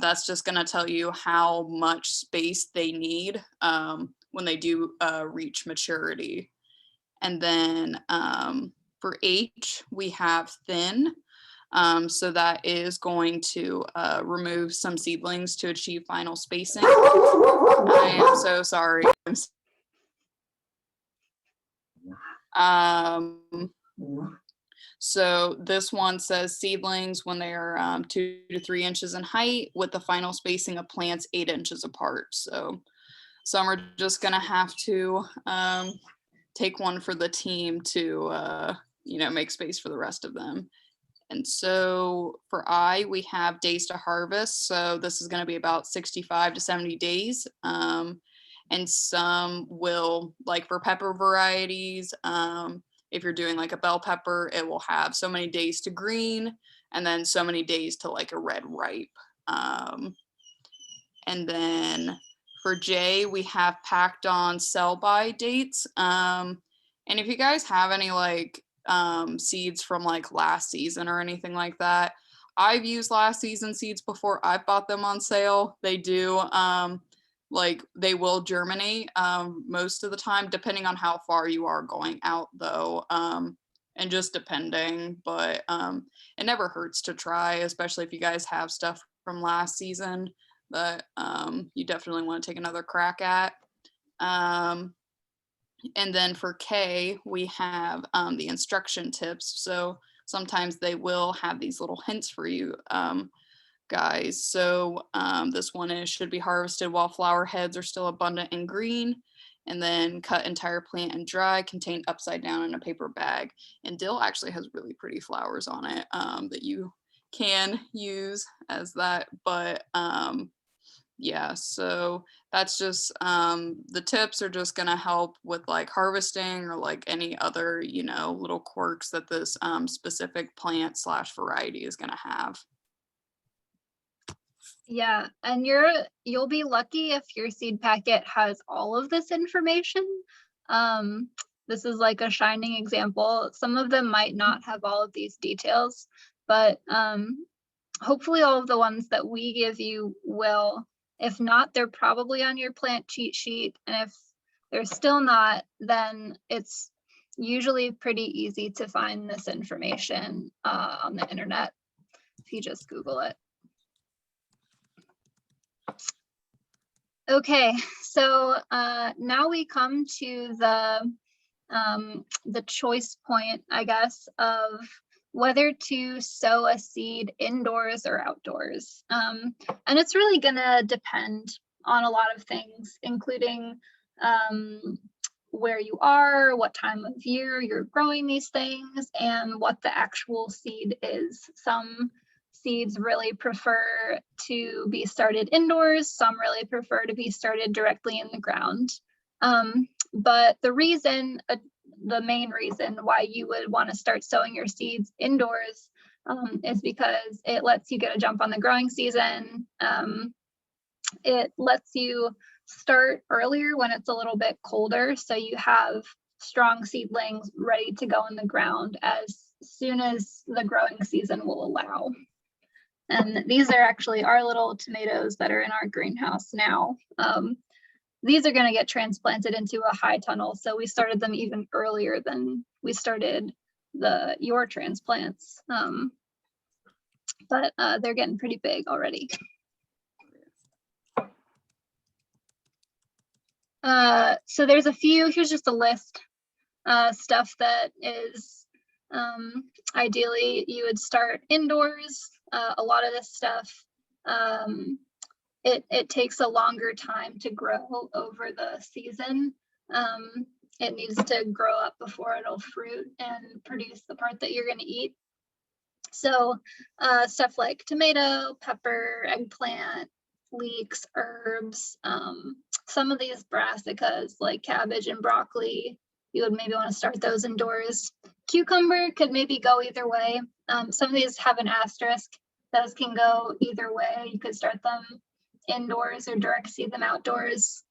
that's just going to tell you how much space they need when they do reach maturity. And then for H, we have thin. So that is going to remove some seedlings to achieve final spacing. I am so sorry. So this one says seedlings when they are 2 to 3 inches in height with the final spacing of plants 8 inches apart. So some are just going to have to take one for the team to, make space for the rest of them. And so for I, we have days to harvest. So this is going to be about 65 to 70 days. And some will, like for pepper varieties, if you're doing like a bell pepper, it will have so many days to green and then so many days to like a red ripe. And then for J, we have packed on sell by dates. And if you guys have any like seeds from like last season or anything like that, I've used last season seeds before. I've bought them on sale. They do like they will germinate most of the time, depending on how far you are going out though, and just depending, but it never hurts to try, especially if you guys have stuff from last season that you definitely want to take another crack at. And then for K, we have the instruction tips. So sometimes they will have these little hints for you guys. So this one is should be harvested while flower heads are still abundant and green, and then cut entire plant and dry, contained upside down in a paper bag. And dill actually has really pretty flowers on it that you can use as that. But yeah, so that's just the tips are just going to help with like harvesting or like any other, little quirks that this specific plant / variety is going to have. Yeah, and you'll be lucky if your seed packet has all of this information. This is like a shining example. Some of them might not have all of these details, but hopefully all of the ones that we give you will. If not, they're probably on your plant cheat sheet. And if they're still not, then it's usually pretty easy to find this information on the internet if you just Google it. Okay, so now we come to the choice point, I guess, of whether to sow a seed indoors or outdoors. And it's really gonna depend on a lot of things, including where you are, what time of year you're growing these things, and what the actual seed is. Some seeds really prefer to be started indoors. Some really prefer to be started directly in the ground. But the main reason why you would want to start sowing your seeds indoors is because it lets you get a jump on the growing season. It lets you start earlier when it's a little bit colder, so you have strong seedlings ready to go in the ground as soon as the growing season will allow. And these are actually our little tomatoes that are in our greenhouse now. These are going to get transplanted into a high tunnel, so we started them even earlier than we started your transplants. But they're getting pretty big already. So there's a few, here's just a list, stuff that is ideally you would start indoors. A lot of this stuff, it takes a longer time to grow over the season. It needs to grow up before it'll fruit and produce the part that you're going to eat. So stuff like tomato, pepper, eggplant, leeks, herbs, some of these brassicas like cabbage and broccoli, you would maybe want to start those indoors. Cucumber could maybe go either way. Some of these have an asterisk. those can go either way. You could start them indoors or direct seed them outdoors.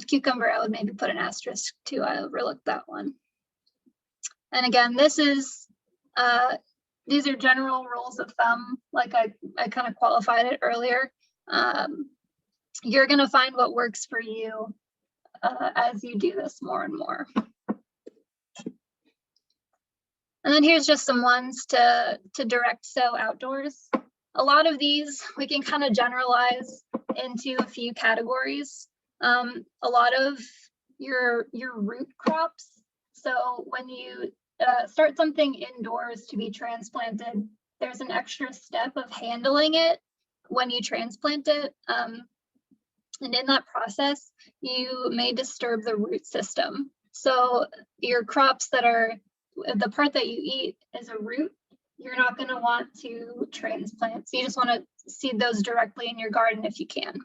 Cucumber, I would maybe put an asterisk too. I overlooked that one. And again, these are general rules of thumb. Like I kind of qualified it earlier. You're going to find what works for you as you do this more and more. And then here's just some ones to direct sow outdoors. A lot of these we can kind of generalize into a few categories. A lot of your root crops. So when you start something indoors to be transplanted, there's an extra step of handling it when you transplant it. And in that process, you may disturb the root system. So your crops that are, the part that you eat is a root, you're not going to want to transplant. So you just want to seed those directly in your garden if you can.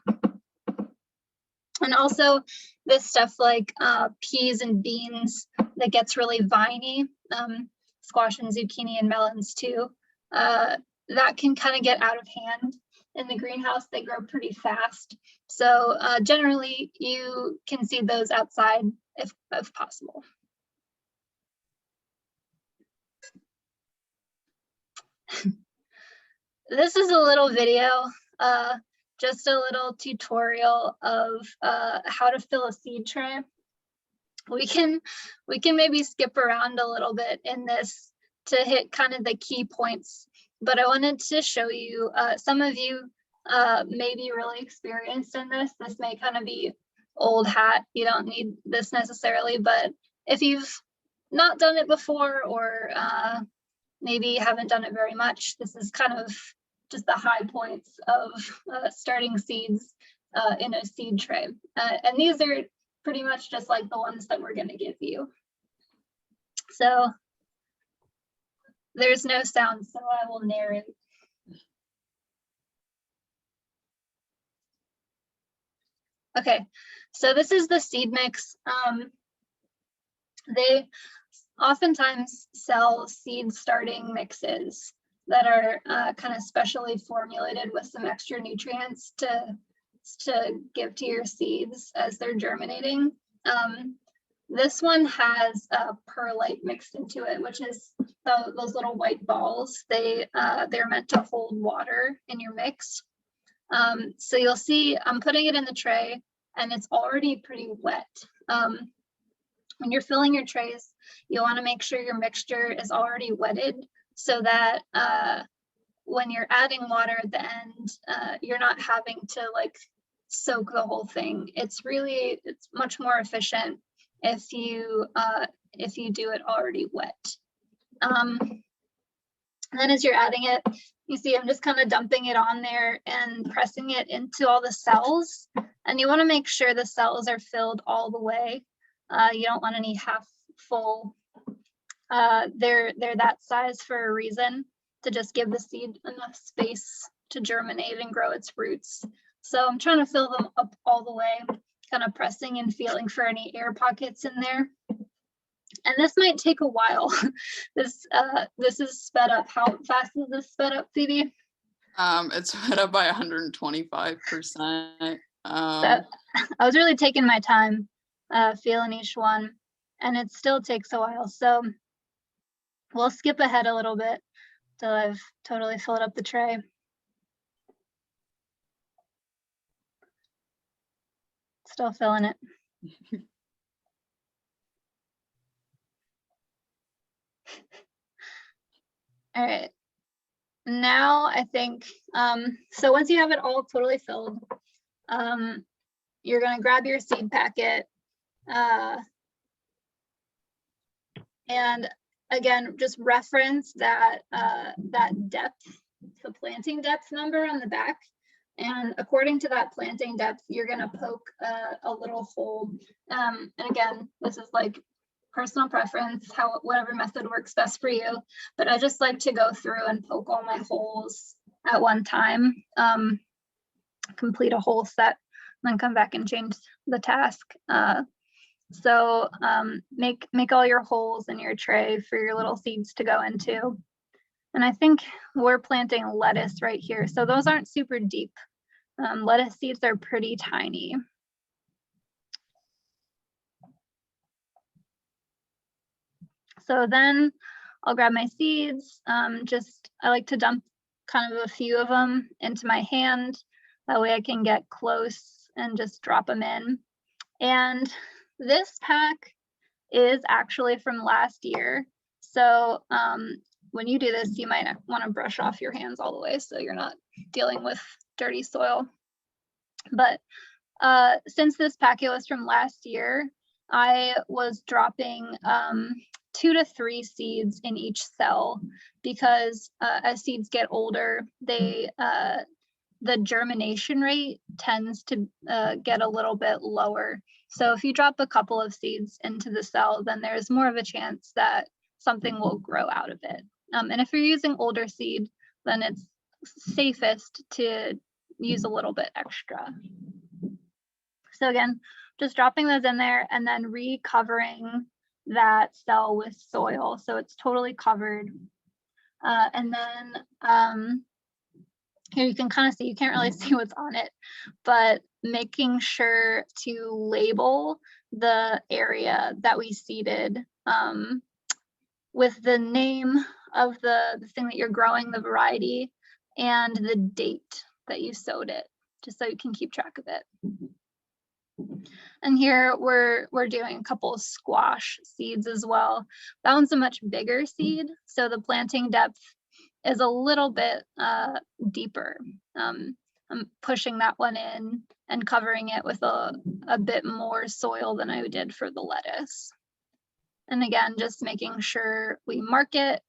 And also this stuff like peas and beans that gets really viney, squash and zucchini and melons too, that can kind of get out of hand. In the greenhouse, they grow pretty fast. So generally you can seed those outside if possible. This is a little video, just a little tutorial of how to fill a seed tray. We can maybe skip around a little bit in this to hit kind of the key points, but I wanted to show you, some of you may be really experienced in this. This may kind of be old hat. You don't need this necessarily, but if you've not done it before or maybe haven't done it very much, this is kind of just the high points of starting seeds in a seed tray. And these are pretty much just like the ones that we're going to give you. So there's no sound, so I will narrate. Okay, so this is the seed mix. They oftentimes sell seed starting mixes that are kind of specially formulated with some extra nutrients to give to your seeds as they're germinating. This one has perlite mixed into it, which is those little white balls. They're meant to hold water in your mix. So you'll see I'm putting it in the tray and it's already pretty wet. When you're filling your trays, you want to make sure your mixture is already wetted so that when you're adding water at the end, you're not having to like soak the whole thing. It's much more efficient if you do it already wet. And then as you're adding it, you see I'm just kind of dumping it on there and pressing it into all the cells. And you want to make sure the cells are filled all the way. You don't want any half full. They're that size for a reason, to just give the seed enough space to germinate and grow its roots. So I'm trying to fill them up all the way, kind of pressing and feeling for any air pockets in there. And this might take a while. This is sped up. How fast is this sped up, Phoebe? It's sped up by 125%. I was really taking my time feeling each one, and it still takes a while. So we'll skip ahead a little bit till I've totally filled up the tray. Still filling it. All right. Now I think, so once you have it all totally filled, you're going to grab your seed packet. And again, just reference that depth, the planting depth number on the back. And according to that planting depth, you're going to poke a little hole. And again, this is like personal preference, whatever method works best for you. But I just like to go through and poke all my holes at one time, complete a whole set, and then come back and change the task. So make all your holes in your tray for your little seeds to go into. And I think we're planting lettuce right here. So those aren't super deep. Lettuce seeds are pretty tiny. So then I'll grab my seeds. I like to dump kind of a few of them into my hand. That way I can get close and just drop them in. And this pack is actually from last year. So when you do this, you might want to brush off your hands all the way so you're not dealing with dirty soil. But since this packet was from last year, I was dropping 2 to 3 seeds in each cell because as seeds get older, the germination rate tends to get a little bit lower. So if you drop a couple of seeds into the cell, then there's more of a chance that something will grow out of it. And if you're using older seed, then it's safest to use a little bit extra. So again, just dropping those in there and then recovering that cell with soil so it's totally covered. And then here you can kind of see, you can't really see what's on it, but making sure to label the area that we seeded with the name of the thing that you're growing, the variety, and the date that you sowed it, just so you can keep track of it. And here we're doing a couple of squash seeds as well. That one's a much bigger seed, so the planting depth is a little bit deeper. I'm pushing that one in and covering it with a bit more soil than I did for the lettuce. And again, just making sure we mark it.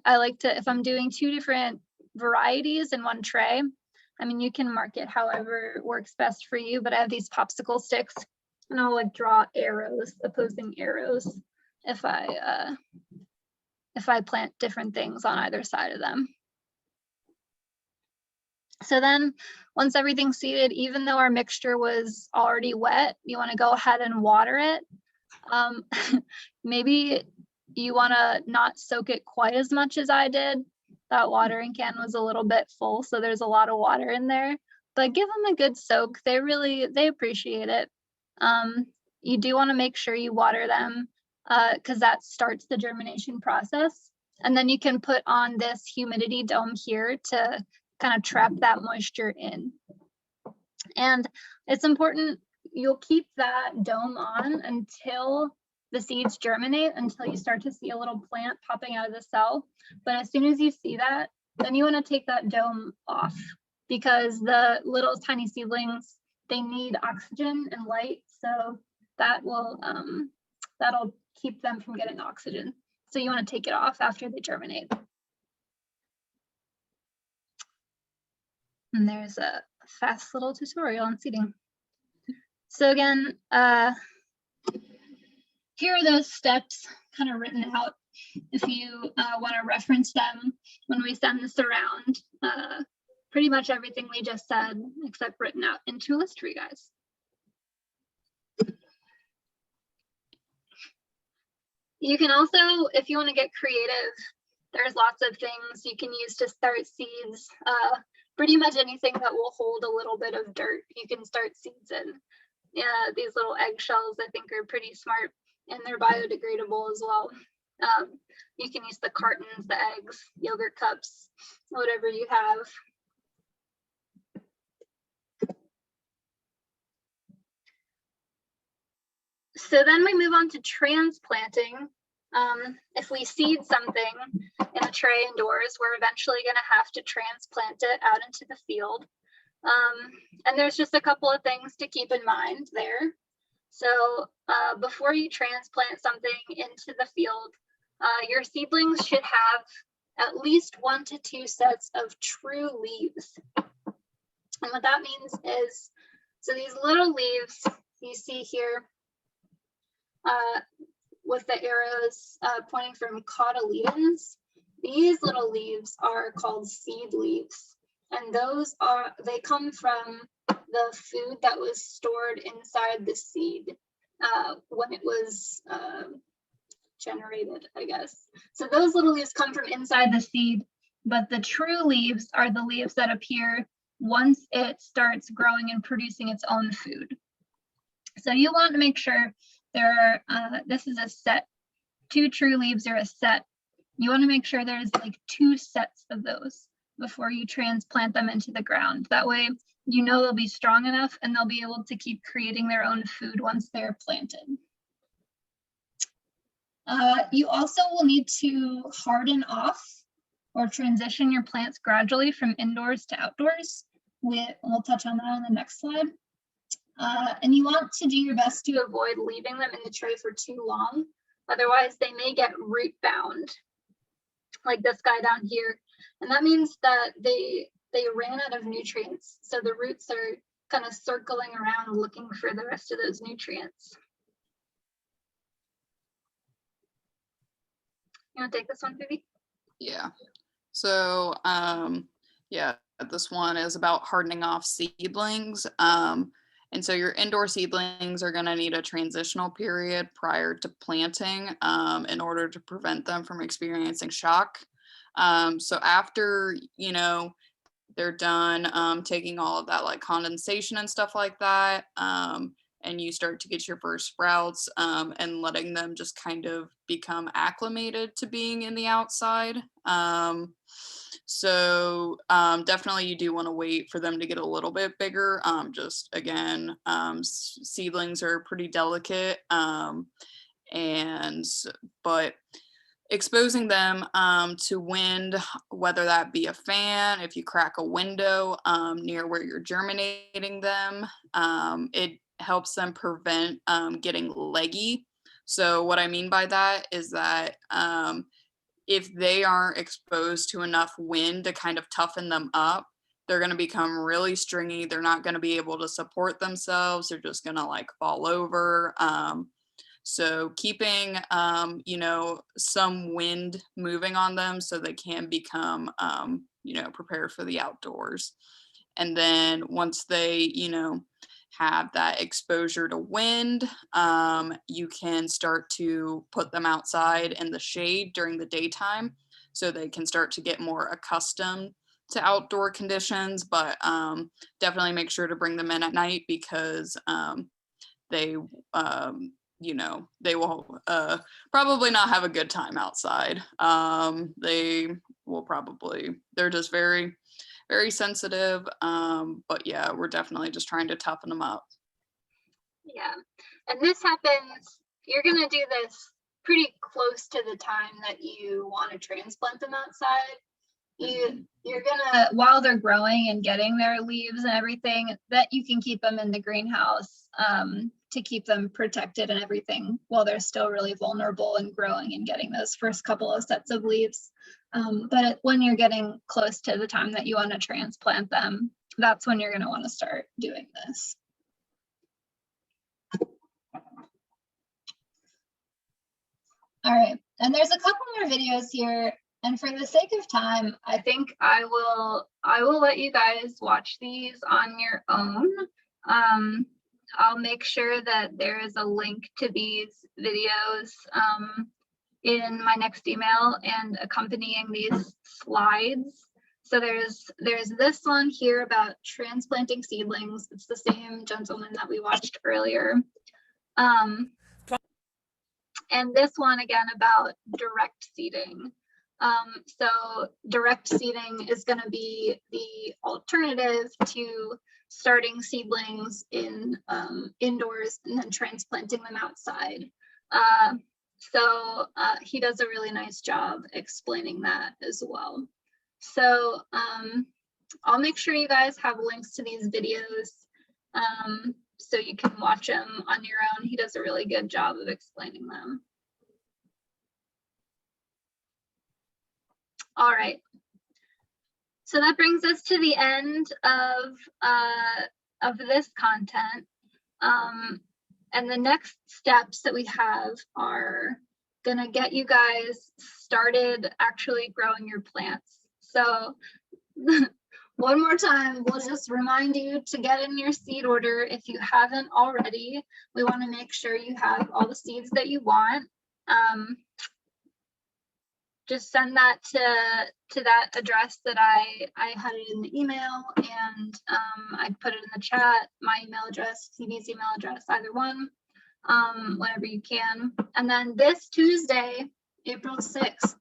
I like to, if I'm doing 2 different varieties in one tray, I mean, you can mark it however works best for you, but I have these popsicle sticks and I'll like draw arrows, opposing arrows, if I plant different things on either side of them. So then once everything's seeded, even though our mixture was already wet, you want to go ahead and water it. Maybe you want to not soak it quite as much as I did. That watering can was a little bit full, so there's a lot of water in there, but give them a good soak. They appreciate it. You do want to make sure you water them because that starts the germination process. And then you can put on this humidity dome here to kind of trap that moisture in. And it's important, you'll keep that dome on until the seeds germinate, until you start to see a little plant popping out of the cell. But as soon as you see that, then you want to take that dome off because the little tiny seedlings, they need oxygen and light. So that will, that'll keep them from getting oxygen. So you want to take it off after they germinate. And there's a fast little tutorial on seeding. So again, here are those steps kind of written out if you want to reference them when we send this around. Pretty much everything we just said, except written out into a list for you guys. You can also, if you want to get creative, there's lots of things you can use to start seeds. Pretty much anything that will hold a little bit of dirt, you can start seeds in. Yeah, these little eggshells I think are pretty smart, and they're biodegradable as well. You can use the cartons, the eggs, yogurt cups, whatever you have. So then we move on to transplanting. If we seed something in a tray indoors, we're eventually going to have to transplant it out into the field. And there's just a couple of things to keep in mind there. So before you transplant something into the field, your seedlings should have at least 1 to 2 sets of true leaves. And what that means is, so these little leaves you see here with the arrows pointing from cotyledons, these little leaves are called seed leaves. And they come from the food that was stored inside the seed when it was generated, I guess. So those little leaves come from inside the seed, but the true leaves are the leaves that appear once it starts growing and producing its own food. So you want to make sure there are, this is a set, 2 true leaves are a set. You want to make sure there's like 2 sets of those before you transplant them into the ground. That way, you know they'll be strong enough and they'll be able to keep creating their own food once they're planted. You also will need to harden off or transition your plants gradually from indoors to outdoors. We'll touch on that on the next slide. And you want to do your best to avoid leaving them in the tray for too long. Otherwise, they may get root bound, like this guy down here. And that means that they ran out of nutrients. So the roots are kind of circling around looking for the rest of those nutrients. You want to take this one, Phoebe? Yeah. So, yeah, this one is about hardening off seedlings. And so your indoor seedlings are going to need a transitional period prior to planting in order to prevent them from experiencing shock. So after, you know, they're done taking all of that like condensation and stuff like that, and you start to get your first sprouts and letting them just kind of become acclimated to being in the outside. So definitely you do want to wait for them to get a little bit bigger. Just again, seedlings are pretty delicate, but exposing them to wind, whether that be a fan, if you crack a window near where you're germinating them, it helps them prevent getting leggy. So what I mean by that is that if they aren't exposed to enough wind to kind of toughen them up, they're going to become really stringy. They're not going to be able to support themselves. They're just going to like fall over. So keeping, you know, some wind moving on them so they can become, you know, prepared for the outdoors. And then once they, you know, have that exposure to wind, you can start to put them outside in the shade during the daytime so they can start to get more accustomed to outdoor conditions, but definitely make sure to bring them in at night because they, you know, they will probably not have a good time outside. They will probably, they're just very, very sensitive. But yeah, we're definitely just trying to toughen them up. Yeah, and this happens, you're gonna do this pretty close to the time that you want to transplant them outside. You're gonna, while they're growing and getting their leaves and everything, that you can keep them in the greenhouse to keep them protected and everything while they're still really vulnerable and growing and getting those first couple of sets of leaves. But when you're getting close to the time that you want to transplant them, that's when you're going to want to start doing this. All right, and there's a couple more videos here, and for the sake of time, I think I will let you guys watch these on your own. I'll make sure that there is a link to these videos in my next email and accompanying these slides. So there's this one here about transplanting seedlings. It's the same gentleman that we watched earlier. And this one again about direct seeding. So direct seeding is going to be the alternative to starting seedlings in indoors and then transplanting them outside. So he does a really nice job explaining that as well. So I'll make sure you guys have links to these videos so you can watch them on your own. He does a really good job of explaining them. All right. So that brings us to the end of this content. And the next steps that we have are gonna get you guys started actually growing your plants. So one more time, we'll just remind you to get in your seed order if you haven't already. We want to make sure you have all the seeds that you want. just send that to that address that I had it in the email, and I put it in the chat, my email address, TV's email address, either one, whenever you can. And then this Tuesday, April 6th,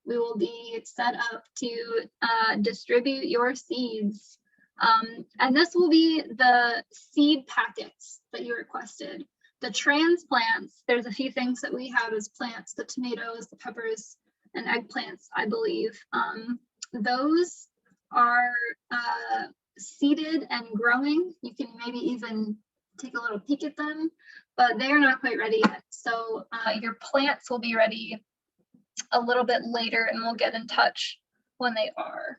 we will be set up to distribute your seeds. And this will be the seed packets that you requested. The transplants, there's a few things that we have as plants, the tomatoes, the peppers, and eggplants, I believe. Those are seeded and growing. You can maybe even take a little peek at them, but they are not quite ready yet. So your plants will be ready a little bit later, and we'll get in touch when they are.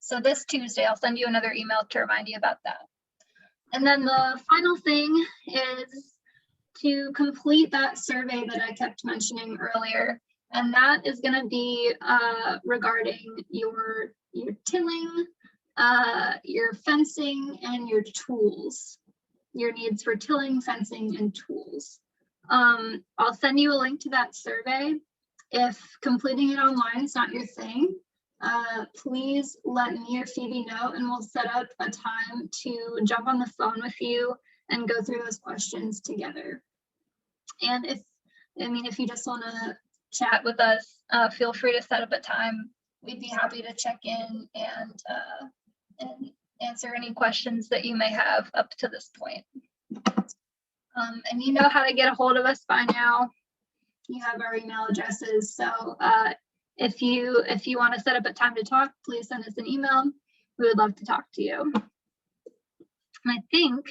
So this Tuesday, I'll send you another email to remind you about that. And then the final thing is to complete that survey that I kept mentioning earlier. And that is going to be regarding your tilling, your fencing, and your tools, your needs for tilling, fencing, and tools. I'll send you a link to that survey. If completing it online is not your thing, please let me or Phoebe know, and we'll set up a time to jump on the phone with you and go through those questions together. And if you just want to chat with us, feel free to set up a time. We'd be happy to check in and answer any questions that you may have up to this point. And you know how to get a hold of us by now. You have our email addresses. So if you want to set up a time to talk, please send us an email. We would love to talk to you. And I think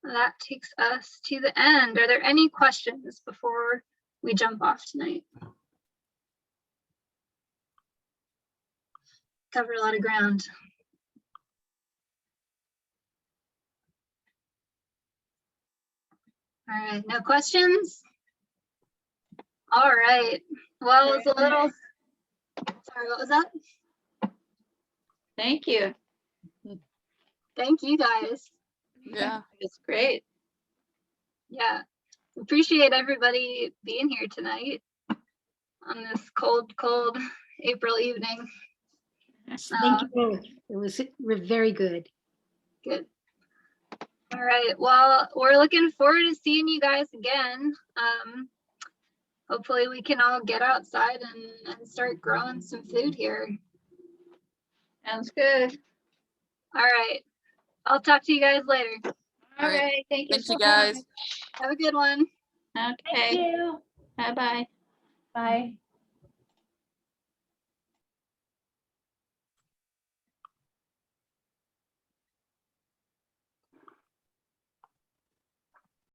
that takes us to the end. Are there any questions before we jump off tonight? Covered a lot of ground. All right, no questions? All right. Well, it's a little, sorry, what was that? Thank you. Thank you guys. Yeah. It's great. Yeah, appreciate everybody being here tonight on this cold April evening. Thank you both. It was very good. Good. All right, well, we're looking forward to seeing you guys again. Hopefully we can all get outside and start growing some food here. Sounds good. All right, I'll talk to you guys later. All right. Thank you Thank so you guys. much. Have a good one. Thank Okay. you. Bye-bye. Bye.